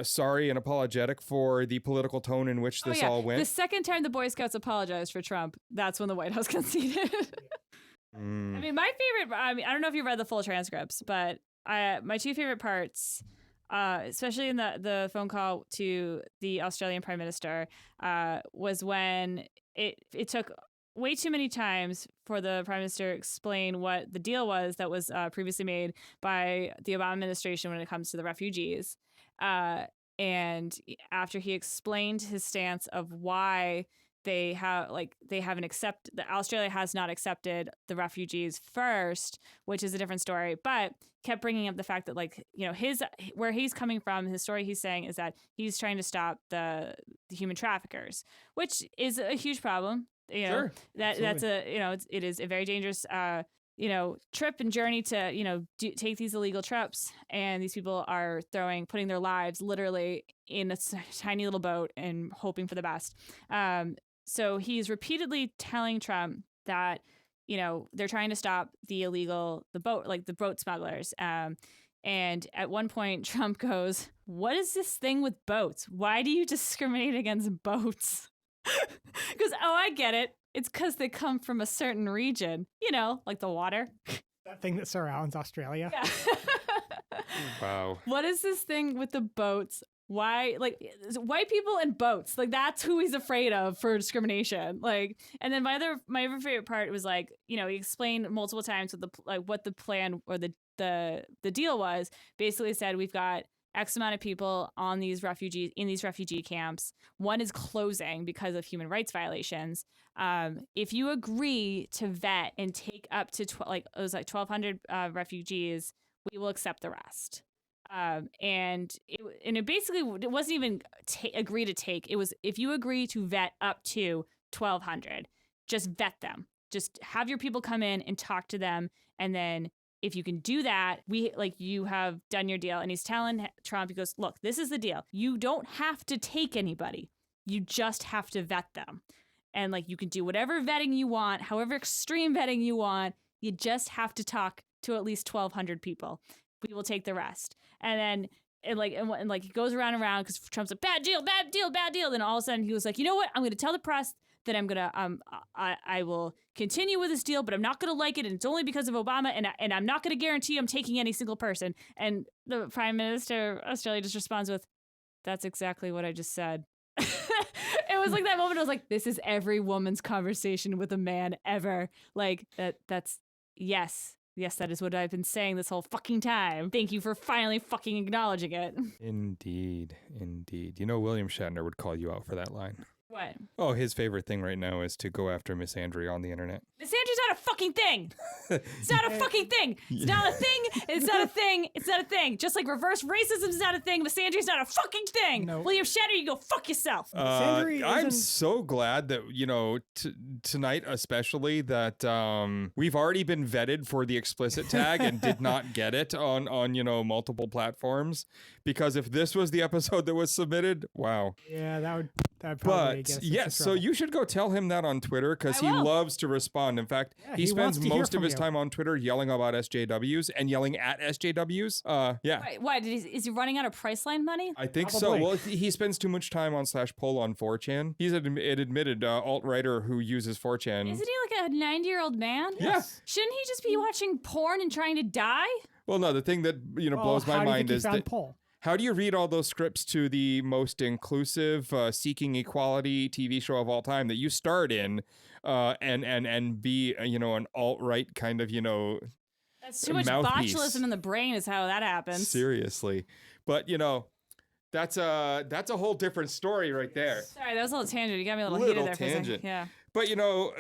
sorry and apologetic for the political tone in which this all went? The second time the Boy Scouts apologized for Trump, that's when the White House conceded. I mean, my favorite, I don't know if you read the full transcripts, but my two favorite parts, especially in the phone call to the Australian Prime Minister, was when it took way too many times for the Prime Minister to explain what the deal was that was previously made by the Obama administration when it comes to the refugees. And after he explained his stance of why Australia has not accepted the refugees first, which is a different story, but kept bringing up the fact that where he's coming from, his story he's saying is that he's trying to stop the human traffickers, which is a huge problem. Sure, That's it is a very dangerous trip and journey to take these illegal trips, and these people are putting their lives literally in a tiny little boat and hoping for the best. So he's repeatedly telling Trump that, they're trying to stop the boat smugglers. And at one point, Trump goes, "What is this thing with boats? Why do you discriminate against boats?" Because, I get it. It's because they come from a certain region, like the water. That thing that surrounds Australia. Yeah. Wow. What is this thing with the boats? Why, white people and boats, that's who he's afraid of for discrimination. And then my other favorite part was he explained multiple times what the plan or the deal was. Basically said, we've got X amount of people on these refugees in these refugee camps. One is closing because of human rights violations. If you agree to vet and take up to it was like 1,200 refugees, we will accept the rest. And it basically it wasn't even agree to take. It was if you agree to vet up to 1,200, just vet them. Just have your people come in and talk to them, and then if you can do that, you have done your deal. And he's telling Trump, he goes, look, this is the deal. You don't have to take anybody. You just have to vet them. And like, you can do whatever vetting you want, however extreme vetting you want. You just have to talk to at least 1,200 people. We will take the rest. And then he goes around and around because Trump's like, bad deal, bad deal, bad deal. Then all of a sudden he was like, you know what? I'm going to tell the press that I'm going to, I will continue with this deal, but I'm not going to like it. And it's only because of Obama. And I'm not going to guarantee I'm taking any single person. And the Prime Minister of Australia just responds with, that's exactly what I just said. It was like that moment. I was like, this is every woman's conversation with a man ever. Like that's yes. Yes, that is what I've been saying this whole fucking time. Thank you for finally fucking acknowledging it. Indeed. You know, William Shatner would call you out for that line. What? Oh, his favorite thing right now is to go after Miss Andrea on the internet. Miss Andrea's not a fucking thing. It's not a fucking thing. It's not a thing. It's not a thing. It's not a thing. Just like reverse racism is not a thing. Miss Andrea's not a fucking thing. No. William Shatner, you go fuck yourself. I'm so glad that, you know, tonight especially that we've already been vetted for the explicit tag and did not get it on you know, multiple platforms. Because if this was the episode that was submitted, wow. Yeah, that'd probably But yes, so you should go tell him that on Twitter because he loves to respond. In fact, Yeah, he spends wants to hear most of from his you. time on Twitter yelling about SJWs and yelling at SJWs. Yeah. Wait, why? Is he running out of Priceline money? I think Probably. so. Well, he spends too much time on /poll on 4chan. He's an admitted alt-writer who uses 4chan. Isn't he like a 90-year-old man? Yes. Shouldn't he just be watching porn and trying to die? Well, no, the thing that, you know, blows my mind is that Poll? how do you read all those scripts to the most inclusive, seeking equality TV show of all time that you starred in, and be, you know, an alt-right kind of, you know, That's too much mouthpiece. botulism in the brain is how that happens. Seriously. But, you know, that's a whole different story right there. Sorry, that was a little tangent. You got me a little Little heated there for a tangent. second. Yeah. But, you know,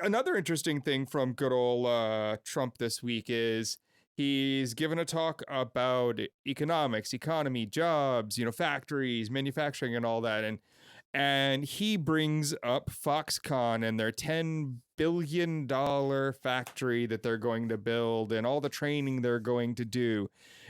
another interesting thing from good old Trump this week is he's given a talk about economics, economy, jobs, you know, factories, manufacturing and all that. And he brings up Foxconn and their $10 billion factory that they're going to build and all the training they're going to do.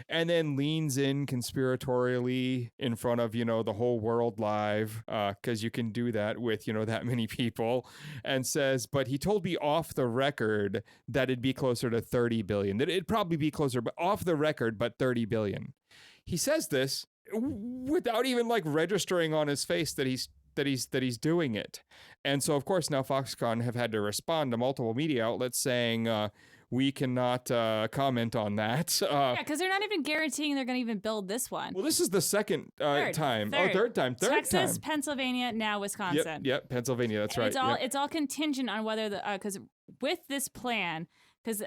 And then leans in conspiratorially in front of, you know, the whole world live, because you can do that with, you know, that many people, and says, but he told me off the record that it'd be closer to 30 billion, that it'd probably be closer, but off the record, but 30 billion. He says this without even like registering on his face that he's doing it. And so, of course, now Foxconn have had to respond to multiple media outlets saying, we cannot comment on that. Yeah, because they're not even guaranteeing they're going to even build this one. Well, this is the second time. Third. Oh, third time. Texas, Pennsylvania, now Wisconsin. Yep, Pennsylvania. That's And right. It's all contingent on whether because with this plan, because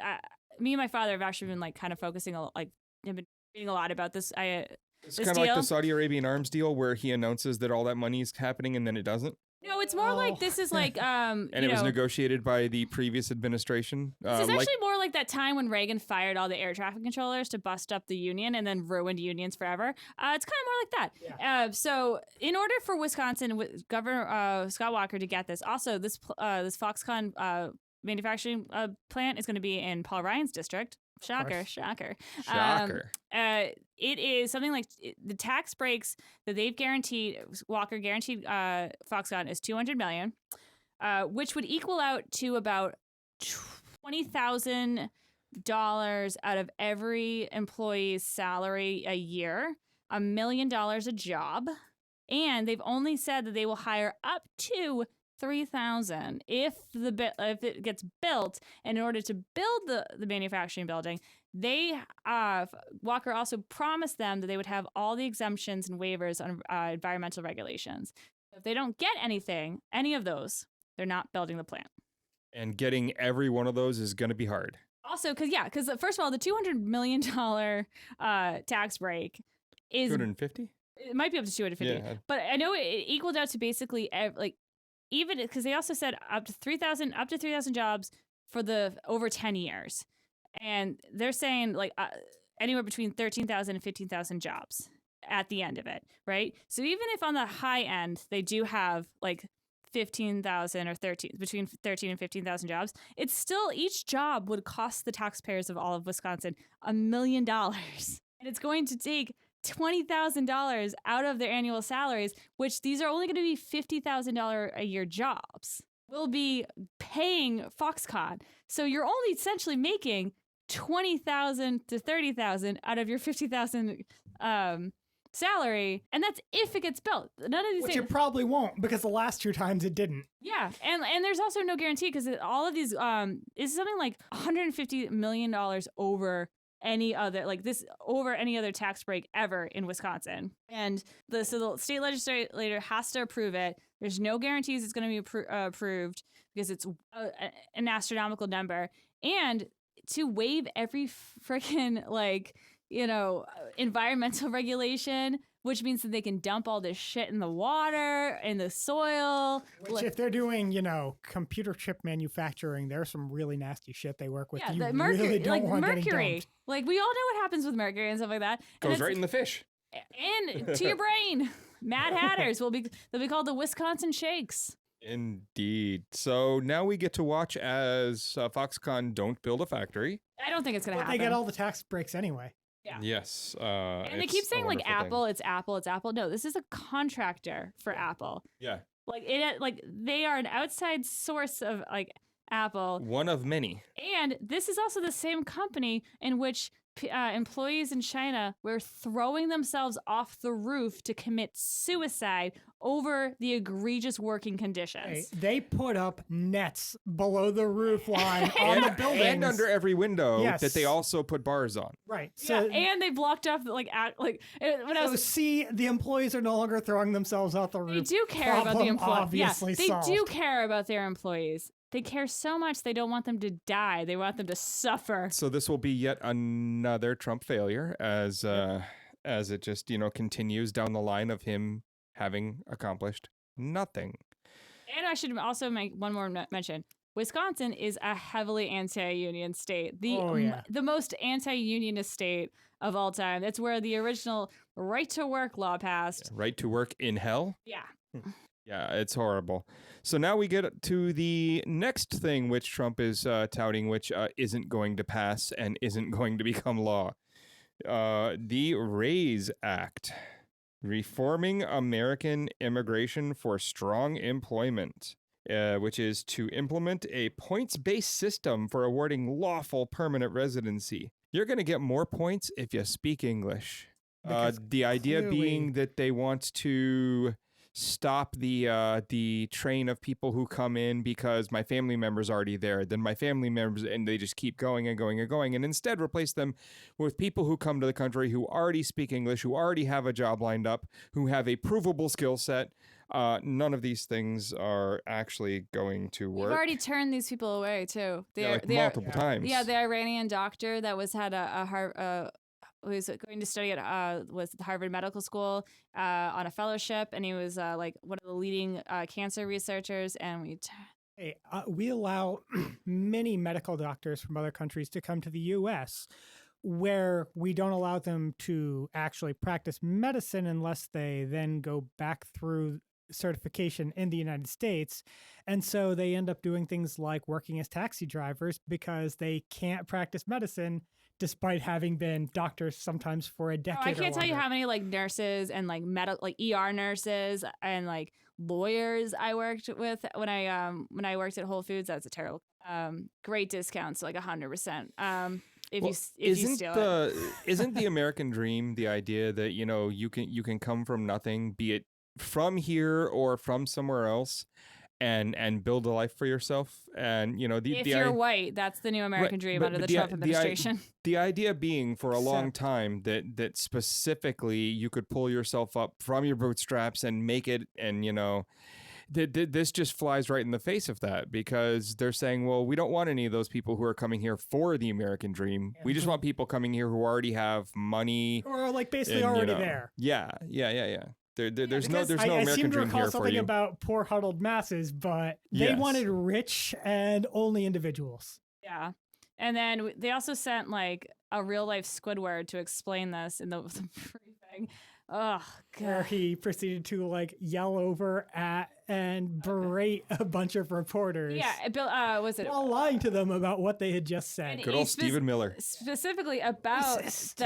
me and my father have actually been like kind of focusing have been reading a lot about this. It's kind of like the Saudi Arabian arms deal where he announces that all that money is happening and then it doesn't. No, it's more like this is like And it was negotiated by the previous administration. This is actually more like that time when Reagan fired all the air traffic controllers to bust up the union and then ruined unions forever. It's kind of more like that. Yeah. So in order for Wisconsin, Governor Scott Walker to get this, also this Foxconn manufacturing plant is going to be in Paul Ryan's district. Shocker. It is something like the tax breaks that they've guaranteed, Walker guaranteed Foxconn is $200 million, which would equal out to about $20,000 out of every employee's salary a year, $1 million a job. And they've only said that they will hire up to 3,000 if it gets built. And in order to build the manufacturing building, Walker also promised them that they would have all the exemptions and waivers on environmental regulations. If they don't get any of those, they're not building the plant. And getting every one of those is going to be hard. Also, because first of all, the $200 million tax break is 250? it might be up to 250, Yeah. but I know it equaled out to basically like even because they also said up to 3,000 jobs for the over 10 years, and they're saying like anywhere between 13,000 and 15,000 jobs at the end of it, right? So even if on the high end they do have like 15,000 or between 13 and 15,000 jobs, it's still each job would cost the taxpayers of all of Wisconsin $1 million, and it's going to take $20,000 out of their annual salaries, which these are only going to be $50,000 a year jobs. Will be paying Foxconn, so you're only essentially making 20,000 to 30,000 out of your 50,000 salary, and that's if it gets built. None of these Which things, it probably won't, because the last 2 times it didn't. yeah, and there's also no guarantee because all of these is something like $150 million over any other tax break ever in Wisconsin, and the state legislature has to approve it. There's no guarantees it's going to be approved because it's an astronomical number, and to waive every freaking environmental regulation, which means that they can dump all this shit in the water, in the soil. Which, if they're doing, computer chip manufacturing, there's some really nasty shit they work with. Yeah, You the mercury, really don't want mercury. getting dumped. Like, we all know what happens with mercury and stuff like that. Goes right in the fish. And to your brain. Mad Hatters they'll be called the Wisconsin Shakes. Indeed. So now we get to watch as Foxconn don't build a factory. I don't think it's going to But happen. they get all the tax breaks anyway. Yeah. Yes. And they keep saying like Apple, it's Apple, it's Apple. No, this is a contractor for Apple. Yeah. Like they are an outside source of like Apple. One of many. And this is also the same company in which employees in China were throwing themselves off the roof to commit suicide over the egregious working conditions. Hey, they put up nets below the roof line on the buildings. And under every window Yes. that they also put bars on. Right. So, yeah, and they blocked off when I was see, the employees are no longer throwing themselves off the roof. they do care about the Problem employees. Yeah, obviously they solved. do care about their employees. They care so much they don't want them to die. They want them to suffer. So this will be yet another Trump failure as it just, continues down the line of him having accomplished nothing. And I should also make one more mention. Wisconsin is a heavily anti-union state. The most anti-unionist state of all time. That's where the original right to work law passed. Right to work in hell? Yeah. Yeah, it's horrible. So now we get to the next thing which Trump is touting, which isn't going to pass and isn't going to become law. The RAISE Act, Reforming American Immigration for Strong Employment, which is to implement a points-based system for awarding lawful permanent residency. You're going to get more points if you speak English. The idea being that they want to stop the train of people who come in because my family member's already there, then my family members, and they just keep going and going and going, and instead replace them with people who come to the country who already speak English, who already have a job lined up, who have a provable skill set. None of these things are actually going to work. We've already turned these people away too. Multiple times. Yeah, the Iranian doctor that who was going to study at was the Harvard Medical School on a fellowship, and he was like one of the leading cancer researchers. And we allow many medical doctors from other countries to come to the U.S., where we don't allow them to actually practice medicine unless they then go back through certification in the United States. And so they end up doing things like working as taxi drivers because they can't practice medicine despite having been doctors sometimes for a decade. I can't tell you how many like nurses and like ER nurses and like lawyers I worked with when I worked at Whole Foods. That's a terrible great discounts, like 100%. If you steal it. Isn't the American dream the idea that you can come from nothing, be it from here or from somewhere else, and build a life for yourself? And if you're white, that's the new American dream under the Trump administration. The idea being for a long time that specifically you could pull yourself up from your bootstraps and make it, and this just flies right in the face of that, because they're saying, well, we don't want any of those people who are coming here for the American dream. We just want people coming here who already have money. Or like basically and, already there. Yeah. There's no I American seem to dream recall here for something you. about poor huddled masses, but they Yes. wanted rich and only individuals. Yeah. And then they also sent like a real life Squidward to explain this in the briefing. Oh, Where God. he proceeded to like yell over at and berate a bunch of reporters. Yeah. Bill, was it? While lying to them about what they had just said. And Good old Stephen Miller. Specifically about Racist.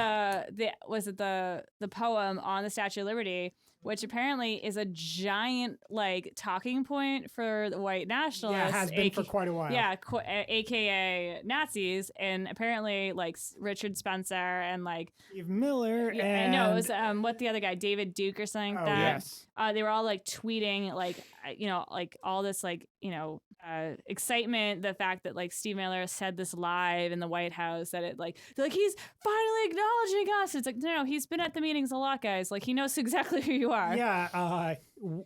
the poem on the Statue of Liberty, which apparently is a giant like talking point for the white nationalists. Yeah, it has been for quite a while. Yeah, aka Nazis, and apparently like Richard Spencer and like Steve Miller and no, it was what the other guy, David Duke or something like Oh, that. yes. They were all like tweeting like like all this like excitement, the fact that like Steve Miller said this live in the White House, that it like they're like he's finally acknowledging us. It's like no, he's been at the meetings a lot, guys. Like he knows exactly who you are. Yeah,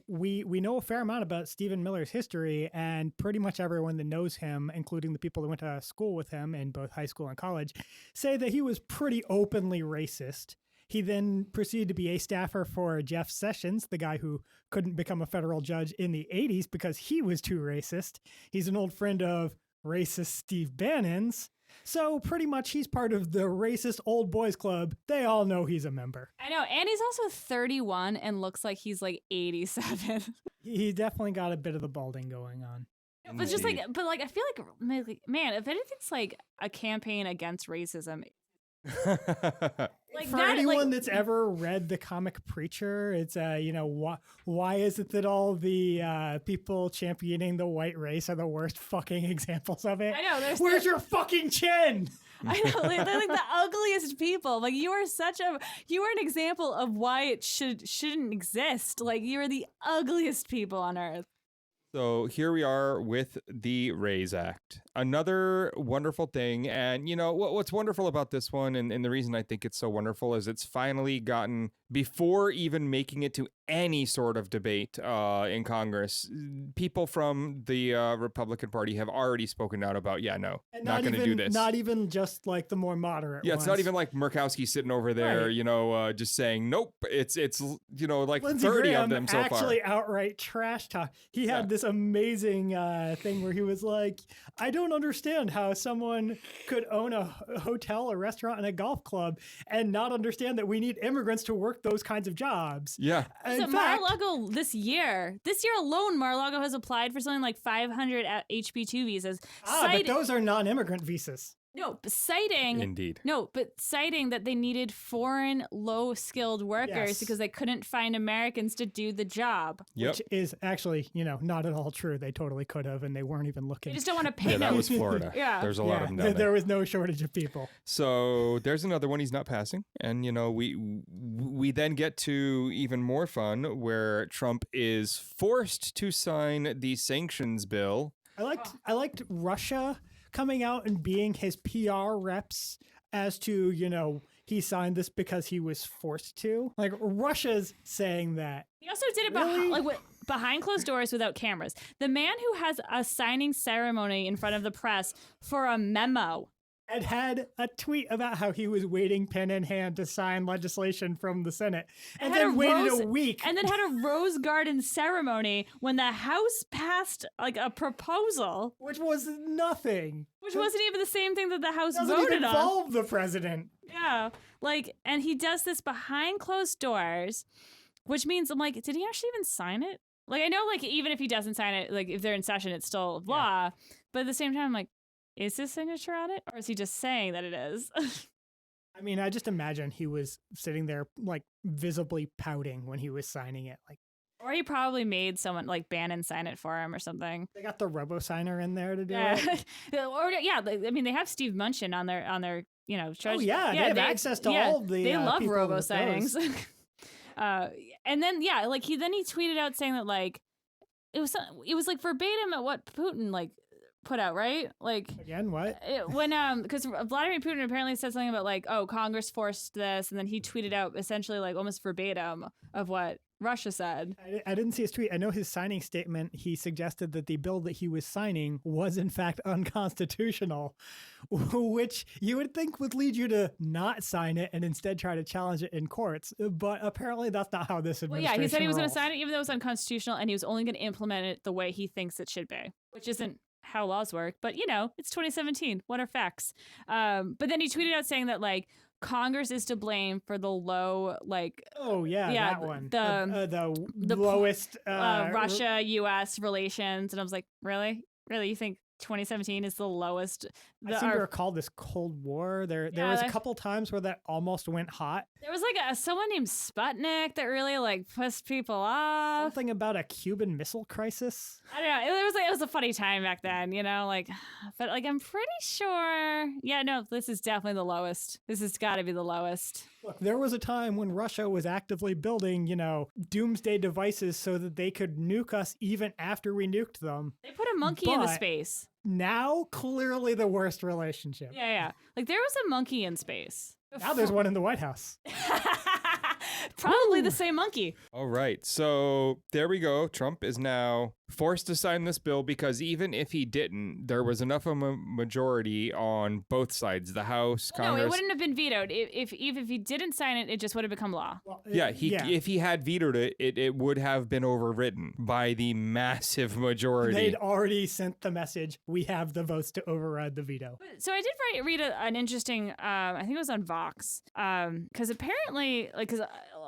we know a fair amount about Stephen Miller's history, and pretty much everyone that knows him, including the people that went to school with him in both high school and college, say that he was pretty openly racist. He then proceeded to be a staffer for Jeff Sessions, the guy who couldn't become a federal judge in the 80s because he was too racist. He's an old friend of racist Steve Bannon's. So pretty much he's part of the racist old boys club. They all know he's a member. I know, and he's also 31 and looks like he's like 87. He definitely got a bit of the balding going on. But just like, I feel like, man, if anything's like a campaign against racism, like For that, anyone like, that's ever read the comic Preacher, it's why is it that all the people championing the white race are the worst fucking examples of it? I know. Where's your fucking chin? I know, like, they're like the ugliest people. Like you are an example of why it shouldn't exist. Like you are the ugliest people on earth. So here we are with the Raise Act. Another wonderful thing. And, what's wonderful about this one, and the reason I think it's so wonderful, is it's finally gotten, before even making it to any sort of debate in Congress, people from the Republican Party have already spoken out about, not going to do this. Not even just like the more moderate Yeah, ones. it's not even like Murkowski sitting over there, Right. just saying, nope. It's like Lindsey 30 Graham of them so far. actually outright trash talk. He had this amazing thing where he was like, I don't understand how someone could own a hotel, a restaurant, and a golf club and not understand that we need immigrants to work those kinds of jobs. Yeah. So In fact, Mar-a-Lago this year alone, Mar-a-Lago has applied for something like 500 HB2 visas. but those are non-immigrant visas. No, but citing Indeed. No, but citing that they needed foreign low-skilled workers Yes. because they couldn't find Americans to do the job. Yep. Which is actually, not at all true. They totally could have, and they weren't even They looking. just don't want to pay Yeah, that them. was Florida. Yeah. There's a lot of them down there there. was no shortage of people. So there's another one he's not passing. And, we then get to even more fun where Trump is forced to sign the sanctions bill. I liked Russia coming out and being his PR reps as to, he signed this because he was forced to. Like Russia's saying that. He also did it Really? behind closed doors without cameras. The man who has a signing ceremony in front of the press for a memo. And had a tweet about how he was waiting pen in hand to sign legislation from the Senate. And had then waited rose- a week. And then had a rose garden ceremony when the House passed like a proposal, which was nothing. which wasn't even the same thing that the House Doesn't voted even on. involve the president. Yeah. And he does this behind closed doors, which means I'm like, did he actually even sign it? Like, I know, like, even if he doesn't sign it, like, if they're in session, it's still law. But at the same time, I'm like, is his signature on it? Or is he just saying that it is? I mean, I just imagine he was sitting there, like, visibly pouting when he was signing it. Like, Or he probably made someone like Bannon sign it for him or something. they got the robo-signer in there to do Yeah. it. I mean, they have Steve Munchin on their treasure. They have access to all the They love people robo with signings. those. And then he tweeted out saying that like it was like verbatim at what Putin like put out, right? Like Again, what? when because Vladimir Putin apparently said something about like, oh, Congress forced this, and then he tweeted out essentially like almost verbatim of what Russia said. I didn't see his tweet. I know his signing statement. He suggested that the bill that he was signing was in fact unconstitutional, which you would think would lead you to not sign it and instead try to challenge it in courts. But apparently that's not how this Well, administration yeah, he said he was going rolls. to sign it even though it was unconstitutional, and he was only going to implement it the way he thinks it should be, which isn't how laws work. But it's 2017. What are facts? But then he tweeted out saying that like Congress is to blame for the low Oh yeah, that one. The lowest Russia-U.S. relations, and I was like, really, you think 2017 is the lowest? I seem to recall this Cold War. There was a couple times where that almost went hot. There was like someone named Sputnik that really like pissed people off. Something about a Cuban Missile Crisis. I don't know. It was a funny time back then, but like I'm pretty sure. Yeah, no, this is definitely the lowest. This has got to be the lowest. Look, there was a time when Russia was actively building, doomsday devices so that they could nuke us even after we nuked them. They put a monkey in the space. Now, clearly the worst relationship. Yeah. Like there was a monkey in space. Now there's one in the White House. Probably the same monkey. All right. So there we go. Trump is now forced to sign this bill because even if he didn't, there was enough of a majority on both sides, the House, Congress. No, it wouldn't have been vetoed. If he didn't sign it, it just would have become law. Well, if he had vetoed it, it would have been overridden by the massive majority. They'd already sent the message, we have the votes to override the veto. So I did read an interesting, I think it was on Vox, because apparently, because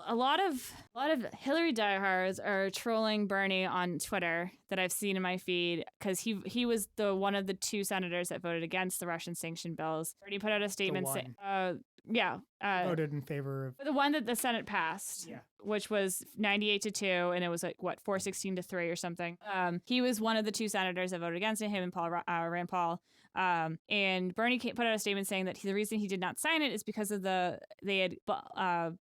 a lot of Hillary diehards are trolling Bernie on Twitter that I've seen in my feed because he was one of the two senators that voted against the Russian sanction bills. Bernie put out a statement saying, voted in favor of the one that the Senate passed, which was 98-2, and it was like 416-3 or something. He was one of the two senators that voted against it, him and Rand Paul. And Bernie put out a statement saying that the reason he did not sign it is because of they had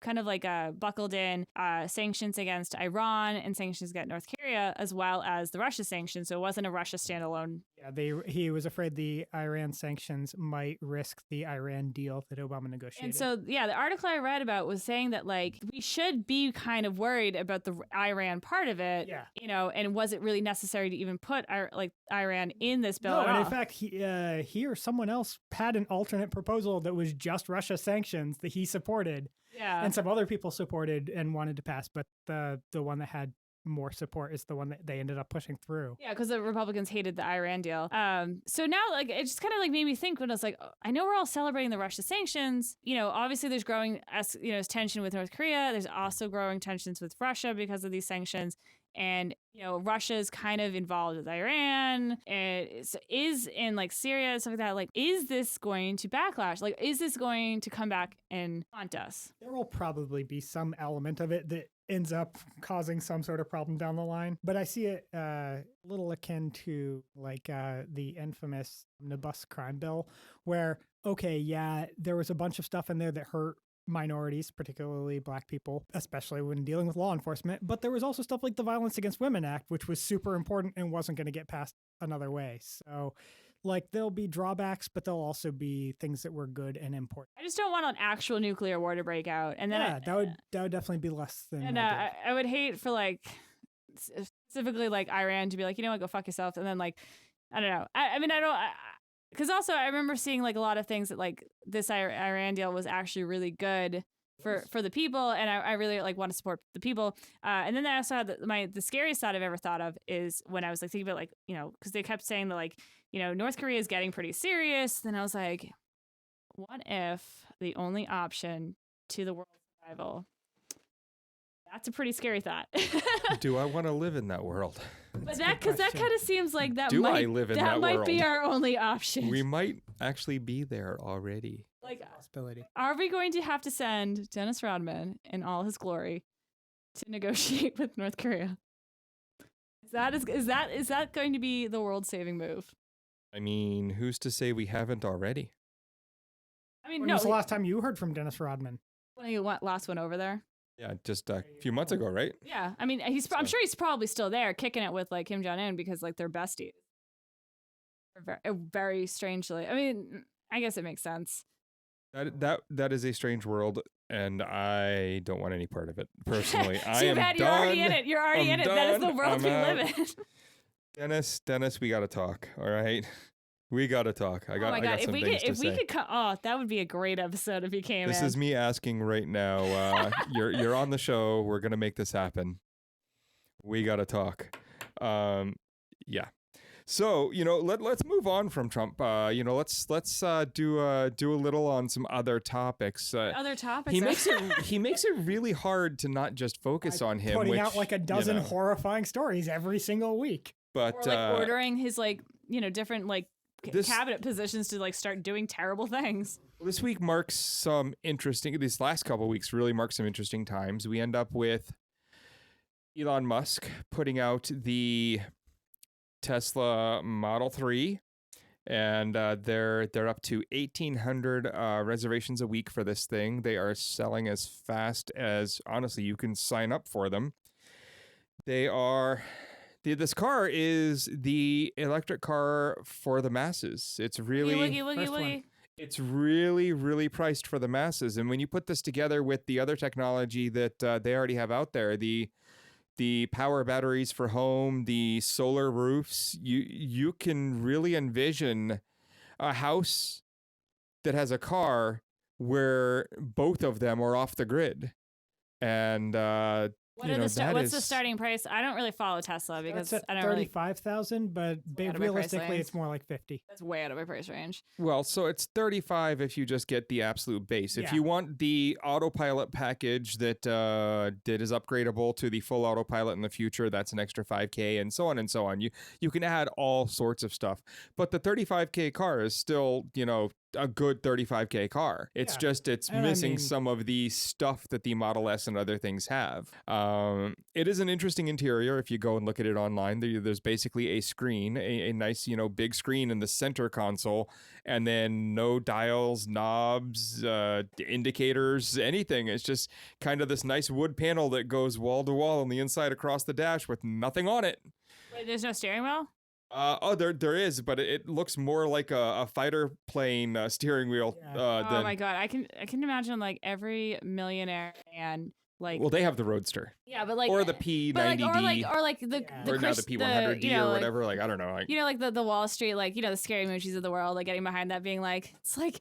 kind of like buckled in sanctions against Iran and sanctions against North Korea as well as the Russia sanctions. So it wasn't a Russia standalone. Yeah, he was afraid the Iran sanctions might risk the Iran deal that Obama negotiated. And so, the article I read about was saying that like we should be kind of worried about the Iran part of it. Yeah. And was it really necessary to even put Iran in this bill? No, at and all? in fact, he or someone else had an alternate proposal that was just Russia sanctions that he supported. Yeah. And some other people supported and wanted to pass, but the one that had more support is the one that they ended up pushing through. Yeah, because the Republicans hated the Iran deal. So now, like, it just kind of like made me think when I was like, I know we're all celebrating the Russia sanctions. Obviously there's growing, tension with North Korea. There's also growing tensions with Russia because of these sanctions. And, Russia is kind of involved with Iran and is in like Syria and stuff like that. Like, is this going to backlash? Like, is this going to come back and haunt us? There will probably be some element of it that ends up causing some sort of problem down the line. But I see it a little akin to like the infamous omnibus crime bill where, there was a bunch of stuff in there that hurt minorities, particularly Black people, especially when dealing with law enforcement. But there was also stuff like the Violence Against Women Act, which was super important and wasn't going to get passed another way. So like there'll be drawbacks, but there'll also be things that were good and important. I just don't want an actual nuclear war to break out. And then that would definitely be less than. And I would hate for like specifically like Iran to be like, go fuck yourself. And then like, I don't know. Because also I remember seeing like a lot of things that like this Iran deal was actually really good for the people, and I really like want to support the people. And then I also had the scariest thought I've ever thought of is when I was like thinking about like because they kept saying that like North Korea is getting pretty serious. Then I was like, what if the only option to the world's survival? That's a pretty scary thought. Do I want to live in that world? But that kind of seems like that I live in that might world? be our only option. We might actually be there already. Like, possibility. Are we going to have to send Dennis Rodman in all his glory to negotiate with North Korea? Is that going to be the world-saving move? I mean, who's to say we haven't already? I mean, When was the last time you heard from Dennis Rodman? When he went last one over there. Yeah, just a few months ago, right? Yeah, I mean, I'm sure he's probably still there, kicking it with like Kim Jong-un because like they're besties. very strangely. I mean, I guess it makes sense. That is a strange world, and I don't want any part of it personally. I Too am bad done. you're already in it. You're already I'm in it. That is the done. world I'm we out. live in. Dennis, we got to talk. All right, we got to talk. I got some things to say. That would be a great episode if he came This in. is me asking right now. You're on the show. We're gonna make this happen. We got to talk. Yeah. So, let's move on from Trump. Let's do a little on some other topics. Other topics. He makes it really hard to not just focus on him. Putting which, out like a dozen horrifying stories every single week. But or like ordering his different cabinet positions to start doing terrible things. This week marks some interesting. These last couple of weeks really mark some interesting times. We end up with Elon Musk putting out the Tesla Model 3, and they're up to 1,800 reservations a week for this thing. They are selling as fast as, honestly, you can sign up for them. This car is the electric car for the masses. It's really Woogie. It's really, really priced for the masses. And when you put this together with the other technology that they already have out there, the power batteries for home, the solar roofs, you can really envision a house that has a car where both of them are off the grid. And what's the starting price? I don't really follow Tesla because I don't 35,000, but realistically it's more like 50. That's way out of my price range. Well, so it's 35 if you just get the absolute base. If you want the autopilot package that is upgradable to the full autopilot in the future, that's an extra $5,000 and so on and so on. You can add all sorts of stuff, but the $35,000 car is still, a good $35,000 car. It's just missing some of the stuff that the Model S and other things have. It is an interesting interior. If you go and look at it online, there's basically a screen, a nice, big screen in the center console, and then no dials, knobs, indicators, anything. It's just kind of this nice wood panel that goes wall to wall on the inside across the dash with nothing on it. Wait, there's no steering wheel? There is, but it looks more like a fighter plane steering wheel. Oh my god, I can imagine every millionaire and well, they have the Roadster. Yeah, but or the P90D, or now the P100D or whatever. I don't know. The Wall Street, the Scary Moochies of the world, getting behind that, being it's like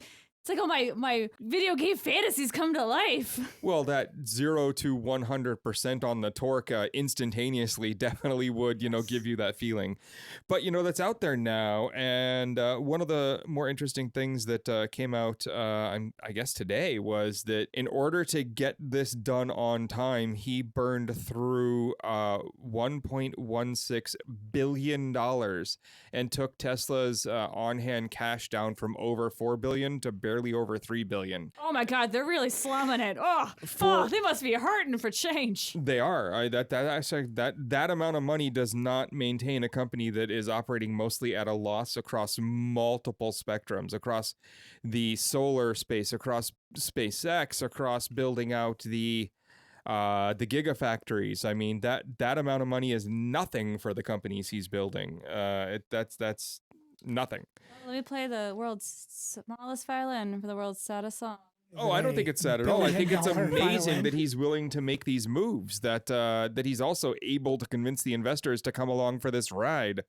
oh, my video game fantasies come to life. Well, that 0 to 100% on the torque instantaneously definitely would, give you that feeling. But, that's out there now. And one of the more interesting things that came out, I guess today, was that in order to get this done on time, he burned through $1.16 billion and took Tesla's on-hand cash down from over $4 billion to barely over $3 billion. Oh my God, they're really slumming it. They must be hurting for change. They are. That amount of money does not maintain a company that is operating mostly at a loss across multiple spectrums, across the solar space, across SpaceX, across building out the gigafactories. I mean, that amount of money is nothing for the companies he's building. That's nothing. Let me play the world's smallest violin for the world's saddest song. Oh, I don't think it's sad at all. I think it's amazing that he's willing to make these moves, that he's also able to convince the investors to come along for this ride.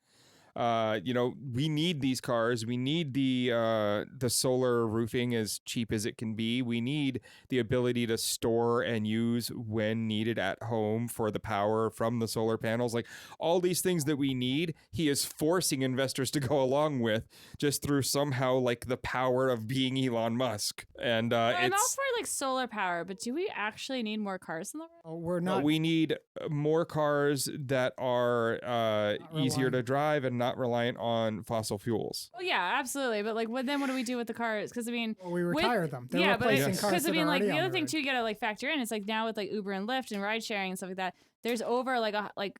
We need these cars. We need the solar roofing as cheap as it can be. We need the ability to store and use when needed at home for the power from the solar panels. All these things that we need, he is forcing investors to go along with just through somehow the power of being Elon Musk. And I'm all for solar power, but do we actually need more cars in the world? Oh, we're not. No, we need more cars that are easier to drive and not reliant on fossil fuels. Well, yeah, absolutely. But what do we do with the cars? Because we retire them. They're replacing cars. Because the other thing too, you gotta factor in. It's now with Uber and Lyft and ride sharing and stuff like that. There's over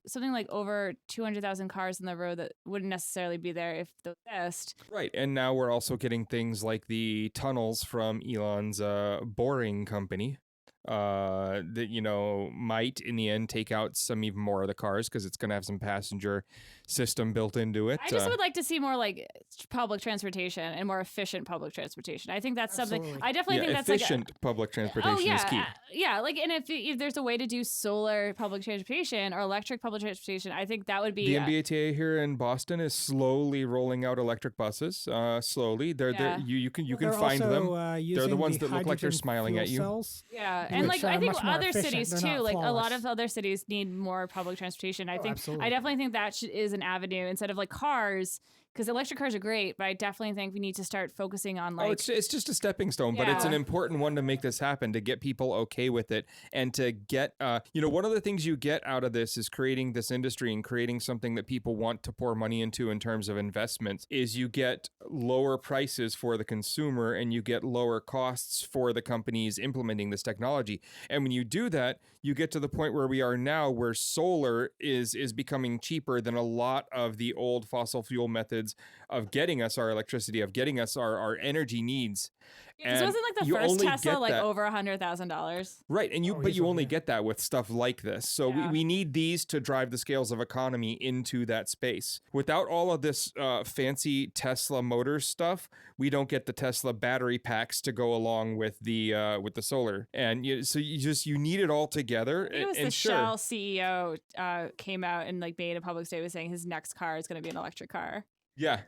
something over 200,000 cars on the road that wouldn't necessarily be there if those exist. Right, and now we're also getting things like the tunnels from Elon's boring company. that, you know, might in the end take out some even more of the cars because it's going to have some passenger system built into it. I just would like to see more like public transportation and more efficient public transportation. I think that's something I definitely think that's efficient public transportation is key. Yeah, like, and if there's a way to do solar public transportation or electric public transportation, I think that would be. The MBTA here in Boston is slowly rolling out electric buses. Slowly, you can find them. They're the ones that look like they're smiling at you. Cells, yeah, and like I think other cities They're too. not Like a lot flawless. of other cities need more public transportation. I think absolutely. I definitely think that is an avenue instead of like cars. Because electric cars are great, but I definitely think we need to start focusing on like. It's just a stepping stone, but it's an important one to make this happen, to get people okay with it, and to get one of the things you get out of this is creating this industry and creating something that people want to pour money into in terms of investments. Is you get lower prices for the consumer and you get lower costs for the companies implementing this technology. And when you do that, you get to the point where we are now, where solar is becoming cheaper than a lot of the old fossil fuel methods of getting us our electricity, of getting us our energy needs. Because wasn't like the first Tesla like over $100,000? Right, and you only get that with stuff like this. So we need these to drive the scales of economy into that space. Without all of this fancy Tesla motor stuff, we don't get the Tesla battery packs to go along with the solar. And you need it all together. It was the Shell CEO came out and like made a public statement saying his next car is going to be an electric car. Yeah.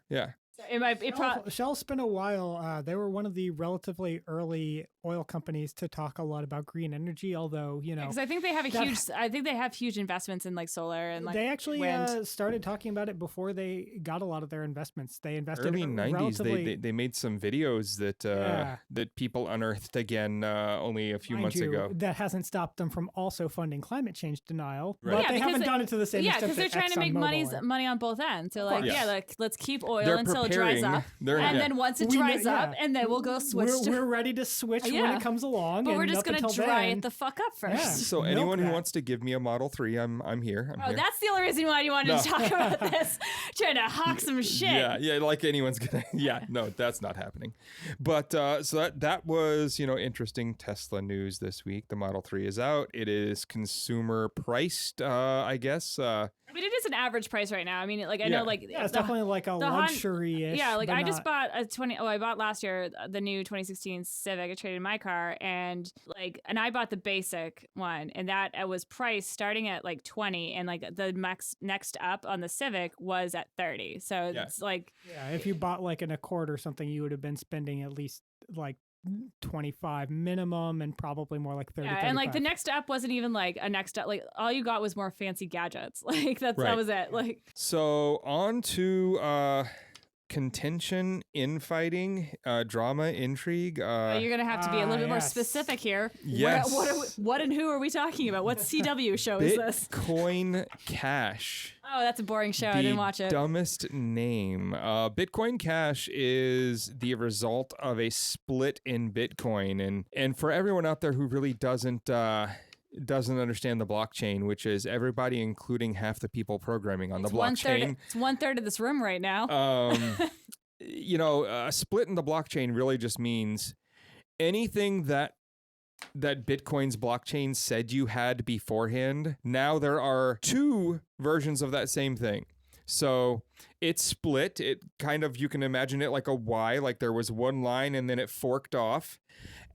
Shell spent a while. They were one of the relatively early oil companies to talk a lot about green energy. Although because I think they have huge investments in like solar and like they actually wind. Started talking about it before they got a lot of their investments. They invested early 90s. They made some videos that people unearthed again only a few months ago. That hasn't stopped them from also funding climate change denial. Right. But they haven't done it to the same extent. Because they're trying to make money on both ends. So like like let's keep oil until it dries up, and then once it dries up, and then we'll go switch. We're ready to switch when it comes along, but we're just gonna dry it the fuck up first. Yeah. So anyone who wants to give me a Model 3, I'm here. I'm here. That's the only reason why you wanted to talk about this. Trying to hawk some shit. Yeah, like anyone's gonna. Yeah, no, that's not happening. But so that was interesting Tesla news this week. The Model 3 is out. It is consumer priced, I guess. I mean, it is an average price right now. I mean, like I know, like it's definitely like a luxury-ish. Yeah, like I just bought I bought last year the new 2016 Civic. I traded my car, and I bought the basic one, and that was priced starting at like 20, and like the next up on the Civic was at 30. So it's like if you bought like an Accord or something, you would have been spending at least like 25 minimum, and probably more like 30. And like the next up wasn't even like a next up. Like all you got was more fancy gadgets. Like that was it. Like so on to contention, infighting, drama, intrigue. You're gonna have to be a little bit more specific here. Yes. What and who are we talking about? What CW show is this? Bitcoin Cash. Oh, that's a boring show. I didn't watch it. Dumbest name. Bitcoin Cash is the result of a split in Bitcoin, and for everyone out there who really doesn't understand the blockchain, which is everybody, including half the people programming on the blockchain. It's 1/3 of this room right now. A split in the blockchain really just means anything that Bitcoin's blockchain said you had beforehand, now there are two versions of that same thing. So it's split. It kind of, you can imagine it like a Y, like there was one line and then it forked off.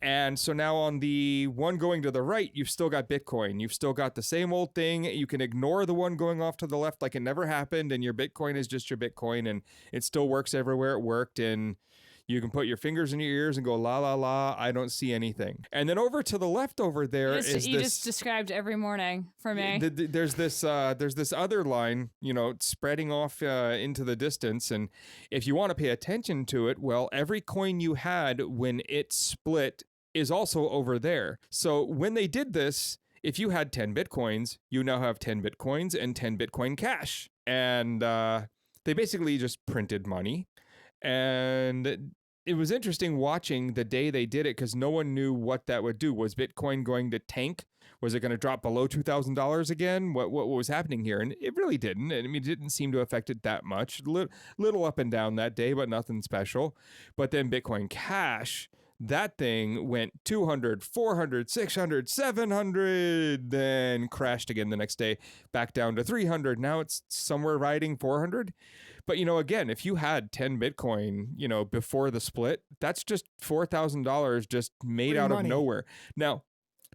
And so now on the one going to the right, you've still got Bitcoin. You've still got the same old thing. You can ignore the one going off to the left like it never happened, and your Bitcoin is just your Bitcoin, and it still works everywhere it worked. And you can put your fingers in your ears and go, la, la, la, I don't see anything. And then over to the left over there you just described every morning for me. There's this other line, spreading off into the distance. And if you want to pay attention to it, well, every coin you had when it split is also over there. So when they did this, if you had 10 Bitcoins, you now have 10 Bitcoins and 10 Bitcoin Cash. And they basically just printed money. And it was interesting watching the day they did it because no one knew what that would do. Was Bitcoin going to tank? Was it going to drop below $2,000 again? What was happening here? And it really didn't. I mean, it didn't seem to affect it that much. Little up and down that day, but nothing special. But then Bitcoin Cash, That thing went 200, 400, 600, 700, then crashed again the next day, back down to 300. Now it's somewhere riding 400. But, again, if you had 10 Bitcoin, before the split, that's just $4,000 just made Free out money. of nowhere. Now,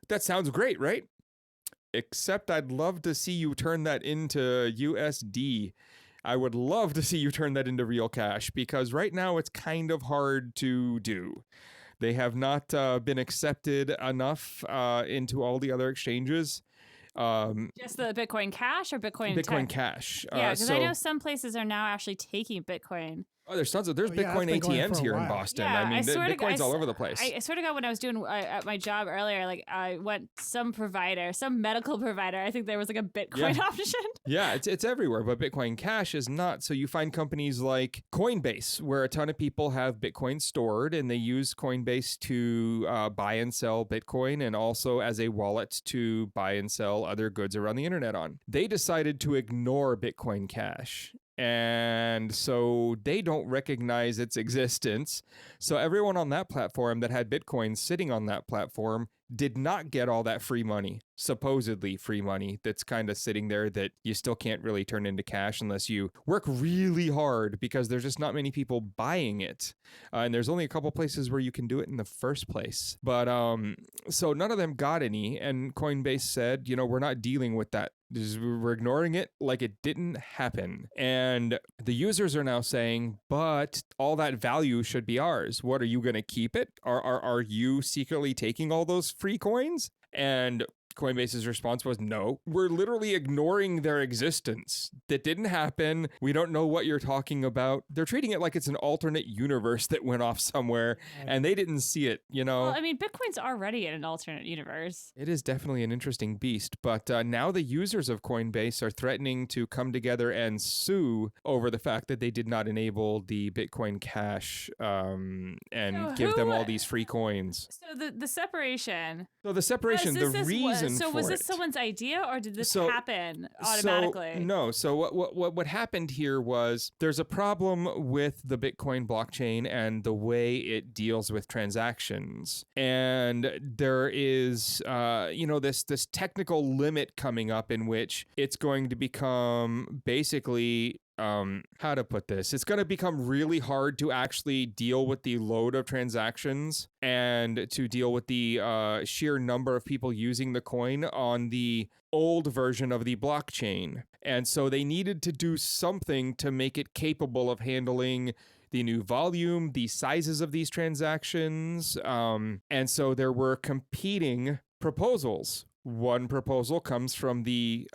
that sounds great, right? Except I'd love to see you turn that into USD. I would love to see you turn that into real cash, because right now it's kind of hard to do. They have not been accepted enough into all the other exchanges. Just the Bitcoin Cash or Bitcoin Cash. Yeah, because I know some places are now actually taking Bitcoin. Oh, there's tons of Bitcoin that's been going ATMs for a here in while. Boston. Yeah, I mean, I swear to Bitcoin's God, all over the place. I swear to God, when I was doing at my job earlier, like I went some medical provider. I think there was like a Bitcoin option. Yeah, it's everywhere, but Bitcoin Cash is not. So you find companies like Coinbase, where a ton of people have Bitcoin stored, and they use Coinbase to buy and sell Bitcoin, and also as a wallet to buy and sell other goods around the internet on. They decided to ignore Bitcoin Cash. And so they don't recognize its existence. So everyone on that platform that had Bitcoin sitting on that platform did not get all that free money, supposedly free money, that's kind of sitting there that you still can't really turn into cash unless you work really hard, because there's just not many people buying it. And there's only a couple places where you can do it in the first place. But so none of them got any. And Coinbase said, we're not dealing with that. We're ignoring it like it didn't happen. And the users are now saying, but all that value should be ours. What, are you going to keep it? Are you secretly taking all those free coins? And Coinbase's response was, no, we're literally ignoring their existence. That didn't happen. We don't know what you're talking about. They're treating it like it's an alternate universe that went off somewhere, and they didn't see it, Well, I mean, Bitcoin's already in an alternate universe. It is definitely an interesting beast, but now the users of Coinbase are threatening to come together and sue over the fact that they did not enable the Bitcoin Cash and give them all these free coins. So the separation. So the separation, the reason So for was this it. someone's idea, or did this happen automatically? So what happened here was there's a problem with the Bitcoin blockchain and the way it deals with transactions, and there is this technical limit coming up in which it's going to become basically how to put this? It's going to become really hard to actually deal with the load of transactions and to deal with the sheer number of people using the coin on the old version of the blockchain. And so they needed to do something to make it capable of handling the new volume, the sizes of these transactions. And so there were competing proposals. One proposal comes from the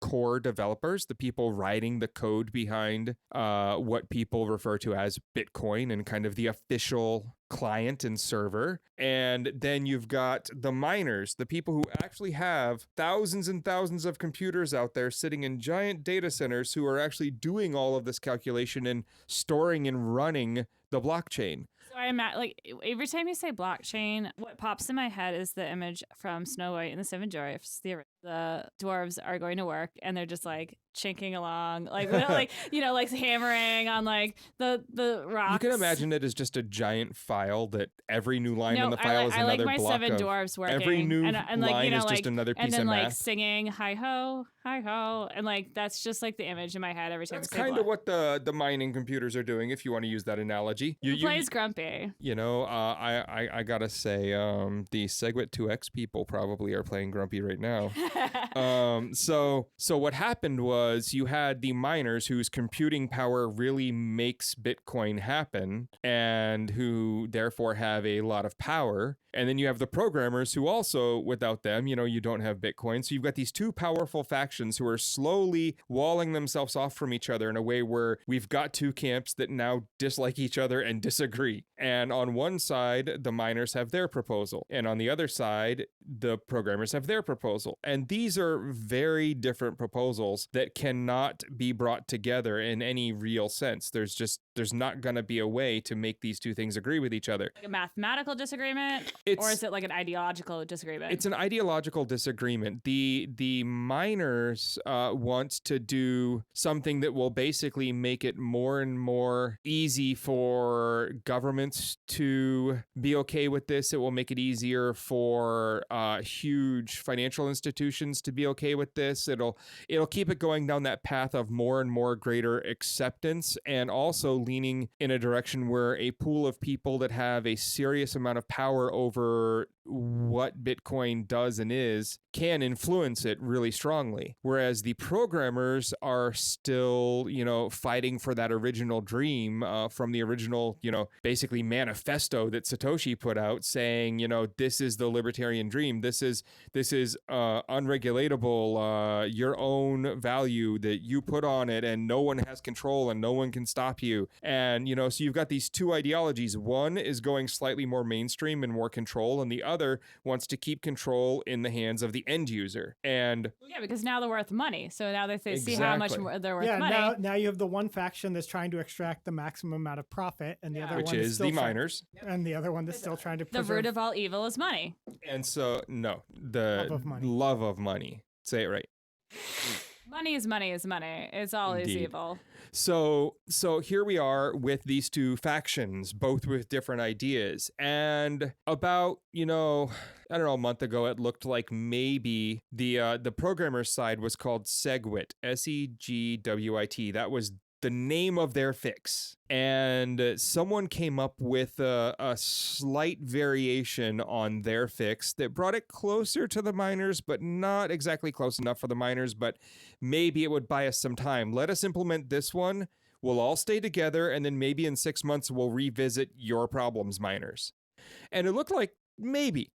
core developers, the people writing the code behind what people refer to as Bitcoin and kind of the official client and server. And then you've got the miners, the people who actually have thousands and thousands of computers out there sitting in giant data centers who are actually doing all of this calculation and storing and running the blockchain. So I'm every time you say blockchain, what pops in my head is the image from Snow White and the Seven Dwarfs. The dwarves are going to work and they're just like chinking along, like hammering on like the rocks. You can imagine it as just a giant file that every new line in the file is I another like my block seven of dwarves working. every new and line is just another piece and then of like math. singing hi ho, and like that's just like the image in my head every time. That's kind of what the mining computers are doing, if you want to use that analogy. Who plays Grumpy? I gotta say, the Segwit 2X people probably are playing Grumpy right now. So what happened was you had the miners whose computing power really makes Bitcoin happen and who therefore have a lot of power. And then you have the programmers who also, without them, you don't have Bitcoin. So you've got these two powerful factions who are slowly walling themselves off from each other in a way where we've got two camps that now dislike each other and disagree. And on one side, the miners have their proposal. And on the other side, the programmers have their proposal. And these are very different proposals that cannot be brought together in any real sense. There's not going to be a way to make these two things agree with each other. Like a mathematical disagreement? Or is it like an ideological disagreement? It's an ideological disagreement. The miners want to do something that will basically make it more and more easy for governments governments to be okay with this. It will make it easier for huge financial institutions to be okay with this. It'll keep it going down that path of more and more greater acceptance, and also leaning in a direction where a pool of people that have a serious amount of power over what Bitcoin does and is can influence it really strongly. Whereas the programmers are still, fighting for that original dream from the original, basically manifesto that Satoshi put out saying, this is the libertarian dream. This is unregulatable, your own value that you put on it, and no one has control and no one can stop you. And, so you've got these two ideologies. One is going slightly more mainstream and more control, and the other wants to keep control in the hands of the end user. And yeah, because now they're worth money. So now they see how much they're worth money. Now you have the one faction that's trying to extract the maximum amount of profit, and the other which one is the miners. And the other one that's still trying to the root of all evil is money. And so, no, the love of money. Say it right. Money is money is money. It's always evil. So here we are with these two factions, both with different ideas. And about, I don't know, a month ago, it looked like maybe the programmer side was called Segwit, SEGWIT. That was the name of their fix. And someone came up with a slight variation on their fix that brought it closer to the miners, but not exactly close enough for the miners, but maybe it would buy us some time. Let us implement this one. We'll all stay together, and then maybe in 6 months, we'll revisit your problems, miners. And it looked like maybe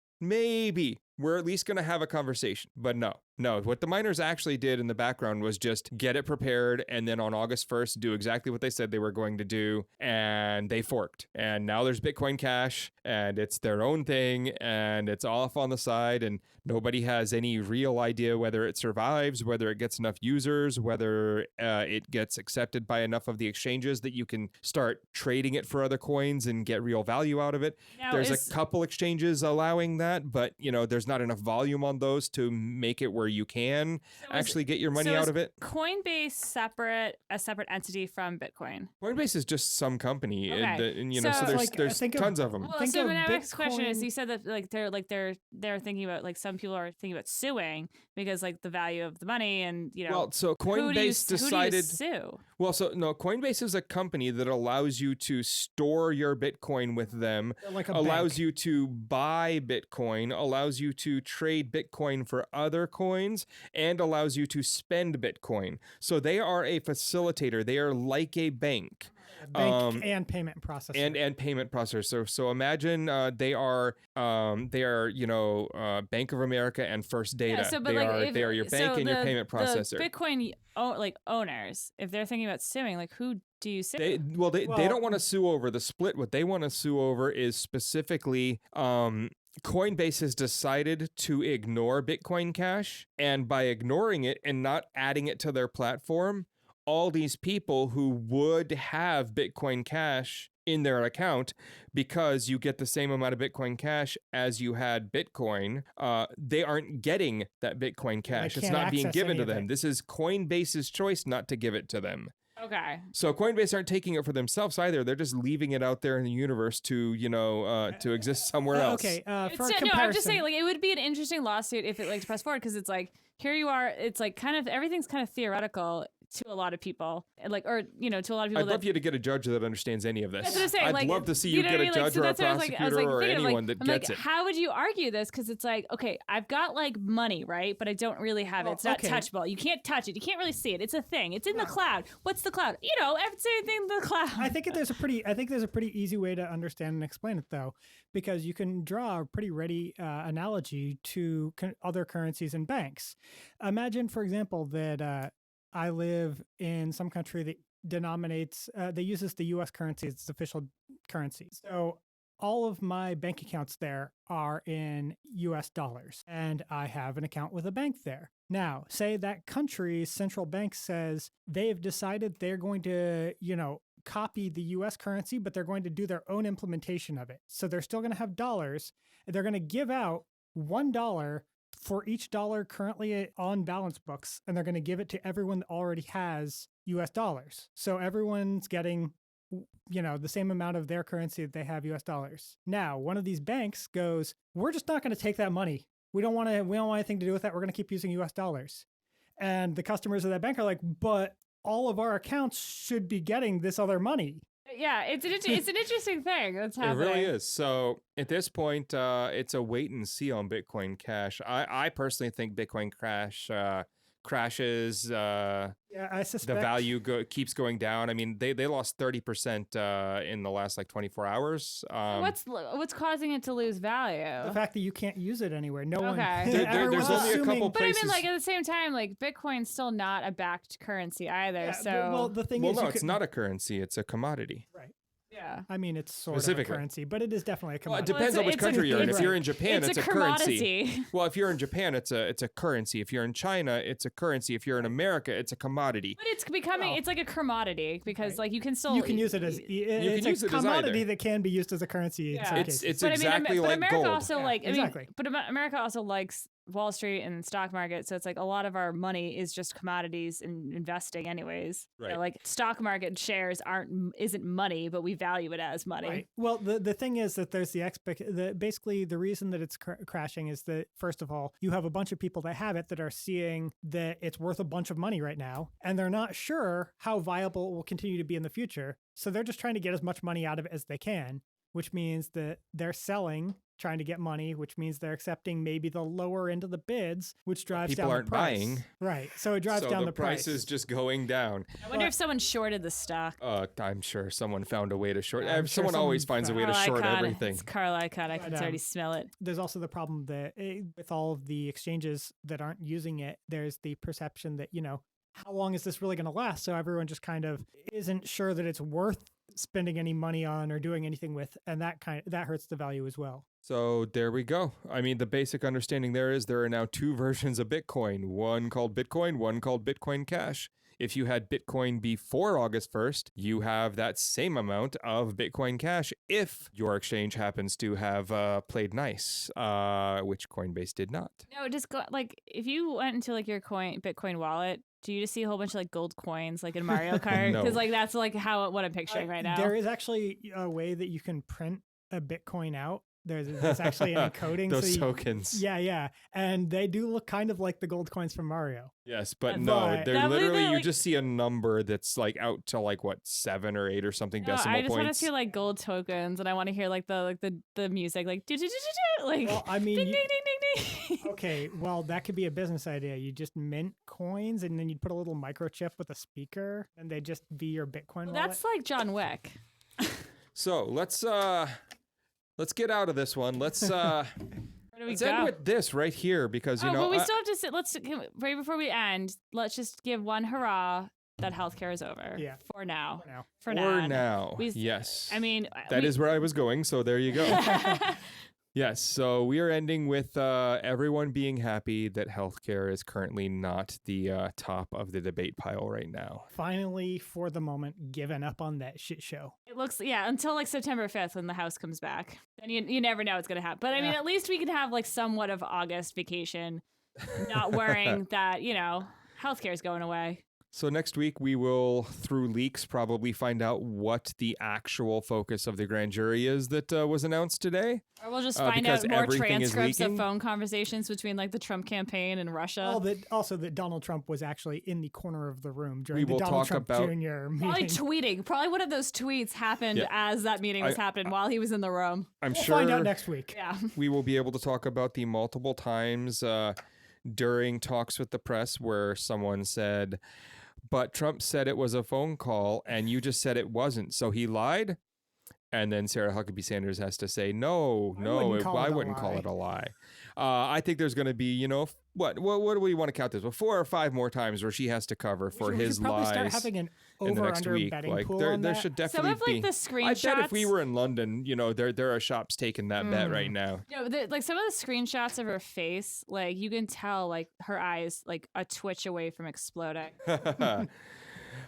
we're at least going to have a conversation. But no, what the miners actually did in the background was just get it prepared, and then on August 1st, do exactly what they said they were going to do, and they forked. And now there's Bitcoin Cash, and it's their own thing, and it's off on the side, and nobody has any real idea whether it survives, whether it gets enough users, whether it gets accepted by enough of the exchanges that you can start trading it for other coins and get real value out of it. Now there's a couple exchanges allowing that, but there's not enough volume on those to make it where you can actually get your money out of it. Coinbase a separate entity from Bitcoin? Coinbase is just some company, Okay. so there's tons of them. Well, so my next question is, you said that they're thinking about, some people are thinking about suing because the value of the money, and Well, so Coinbase decided. Who do you sue? Well, so no, Coinbase is a company that allows you to store your Bitcoin with them, allows you to buy Bitcoin, allows you to trade Bitcoin for other coins, and allows you to spend Bitcoin. So they are a facilitator. They are like a bank. And payment processor. And payment processor. So imagine they are Bank of America and First Data. Yeah, so, they are your bank and your payment processor. The Bitcoin owners, if they're thinking about suing, who do you sue? They don't want to sue over the split. What they want to sue over is specifically Coinbase has decided to ignore Bitcoin Cash, and by ignoring it and not adding it to their platform, all these people who would have Bitcoin Cash in their account, because you get the same amount of Bitcoin Cash as you had Bitcoin, they aren't getting that Bitcoin Cash. It's not being given to them. This is Coinbase's choice not to give it to them. Okay. So Coinbase aren't taking it for themselves either. They're just leaving it out there in the universe to, to exist somewhere else. Okay. For no, comparison, I'm just saying, it would be an interesting lawsuit if it pressed forward, because it's here you are. It's everything's kind of theoretical to a lot of people, to a lot of people. I'd love you to get a Judge that understands any of this. That's what I'm saying. I'd love to see you get a judge or a prosecutor or anyone that gets it. How would you argue this? Because it's okay, I've got money, right? But I don't really have it. It's not touchable. You can't touch it. You can't really see it. It's a thing. It's in the cloud. What's the cloud? Everything in the cloud. I think there's a pretty easy way to understand and explain it, though, because you can draw a pretty ready analogy to other currencies and banks. Imagine, for example, that I live in some country that denominates, that uses the U.S. currency as its official currency. So all of my bank accounts there are in U.S. dollars, and I have an account with a bank there. Now, say that country's central bank says they've decided they're going to, copy the U.S. currency, but they're going to do their own implementation of it. So they're still going to have dollars, and they're going to give out $1 for each dollar currently on balance books, and they're going to give it to everyone that already has US dollars. So everyone's getting the same amount of their currency that they have US dollars. Now, one of these banks goes, we're just not going to take that money. We don't want anything to do with that. We're going to keep using US dollars. And the customers of that bank are like, but all of our accounts should be getting this other money. Yeah, it's an interesting thing that's happening. It really is. So at this point, it's a wait and see on Bitcoin Cash. I personally think Bitcoin Cash crashes. I suspect the value keeps going down. I mean, they lost 30% in the last 24 hours. What's causing it to lose value? the fact that you can't use it anywhere. No one. Okay. There's everyone's only a couple assuming- But I places. mean, at the same time, Bitcoin's still not a backed currency either. Yeah, So well, the thing Well, is, no, you it's could- not a currency. It's a commodity. Right. yeah. I mean, it's sort of a Specifically. currency, but it is definitely a Well, it commodity. depends on which it's a country you're in. If right. you're in Japan, it's a currency. commodity. Well, if you're in Japan, it's a currency. If you're in China, it's a currency. If you're in America, it's a commodity. But it's becoming, Well, it's like a commodity because right. you can still You can use it as it's use a it as commodity either. that can be used as a currency in Yeah. some It's cases. it's but exactly but like America gold. also Yeah, exactly. but America also likes Wall Street and stock market, so it's a lot of our money is just commodities and investing, anyways. Right. Stock market shares isn't money, but we value it as money. Right. Well, the thing is that there's basically the reason that it's crashing is that, first of all, you have a bunch of people that have it that are seeing that it's worth a bunch of money right now, and they're not sure how viable it will continue to be in the future. So they're just trying to get as much money out of it as they can, which means that they're selling, trying to get money, which means they're accepting maybe the lower end of the bids, which drives People down aren't the price. buying. Right. So it drives So down the price is just going down. I wonder if someone shorted the stock. I'm sure someone found a way to short. I'm sure Someone always someone finds a way to Carl short Icahn. everything. It's Carl Icahn. I can But, already smell it. There's also the problem that with all of the exchanges that aren't using it, there's the perception that, how long is this really going to last? So everyone just kind of isn't sure that it's worth spending any money on or doing anything with, and that hurts the value as well. So there we go. I mean, the basic understanding there is there are now two versions of Bitcoin, one called Bitcoin, one called Bitcoin Cash. If you had Bitcoin before August 1st, you have that same amount of Bitcoin Cash if your exchange happens to have played nice, which Coinbase did not. No, just go if you went into your Bitcoin wallet, do you just see a whole bunch of gold coins in Mario Kart? No. Because that's what I'm picturing right now. There is actually a way that you can print a Bitcoin out. There's actually an encoding. Those tokens. Yeah. And they do look kind of like the gold coins from Mario. Yes, but But no, they're that literally, maybe, you just see a number that's out to what, 7 or 8 or something No, decimal I just want to points. see gold tokens, and I want to hear the music Well, I mean, ding ding ding ding ding. okay, well, that could be a business idea. You just mint coins and then you'd put a little microchip with a speaker and they'd just be your Bitcoin wallet. That's like John Wick. So let's get out of this one. Let's Where do we let's go? end with this right here because but we still have to sit. Right before we end, let's just give one hurrah that healthcare is over. Yeah. For now. now. For for now. now. We- Yes. I mean, that is where I was going, so there you go. Yes, so we are ending with everyone being happy that healthcare is currently not the top of the debate pile right now. Finally, for the moment, given up on that shit show. It looks, until September 5th when the House comes back. And you never know what's going to happen. But I mean, Yeah. at least we can have somewhat of August vacation, not worrying that, healthcare is going away. So next week we will, through leaks, probably find out what the actual focus of the grand jury is that was announced today. Or we'll just find because out more everything is transcripts of leaking. phone conversations between the Trump campaign and Russia. Also that Donald Trump was actually in the corner of the room during We will the Donald talk Trump about- Jr. Probably meeting. tweeting. Probably one of those tweets happened as that meeting was happening while he was in the room. I'm We'll sure find out next week. Yeah. we will be able to talk about the multiple times during talks with the press where someone said, but Trump said it was a phone call and you just said it wasn't, so he lied? And then Sarah Huckabee Sanders has to say, no, I wouldn't call it a lie. I think there's going to be, what do we want to count this? Well, 4 or 5 more times where she has to cover for we his should probably lies start having an in the next over-under week. betting pool there on that. should Some definitely of be. the I screenshots. bet if we were in London, there are shops taking that bet right now. Some of the screenshots of her face, you can tell her eyes a twitch away from exploding.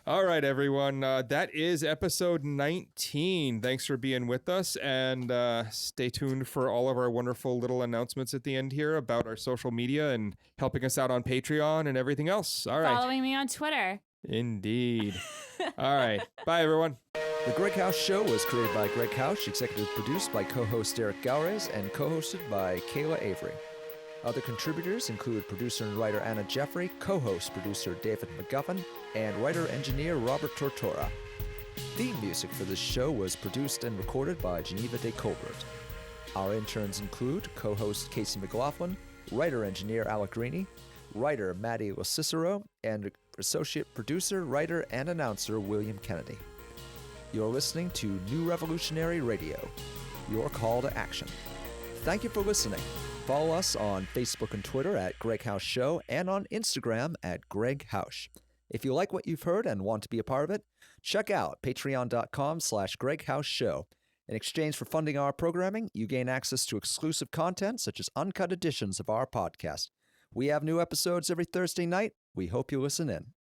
All right, everyone. That is episode 19. Thanks for being with us, and stay tuned for all of our wonderful little announcements at the end here about our social media and helping us out on Patreon and everything else. All right. Following me on Twitter Indeed. All right. Bye, everyone. The GreggHoush Show was created by GreggHoush, executive produced by co-host Derek Gowres, and co-hosted by Kayla Avery. Other contributors include producer and writer Anna Jeffrey, co-host producer David McGuffin, and writer-engineer Robert Tortora. Theme music for this show was produced and recorded by Geneva de Colbert. Our interns include co-host Casey McLaughlin, writer-engineer Alec Greeny, writer Maddie Locicero, and associate producer, writer, and announcer William Kennedy. You're listening to New Revolutionary Radio, your call to action. Thank you for listening. Follow us on Facebook and Twitter at GreggHoush Show and on Instagram at GreggHoush. If you like what you've heard and want to be a part of it, check out patreon.com/GreggHoush Show. In exchange for funding our programming, you gain access to exclusive content such as uncut editions of our podcast. We have new episodes every Thursday night. We hope you listen in.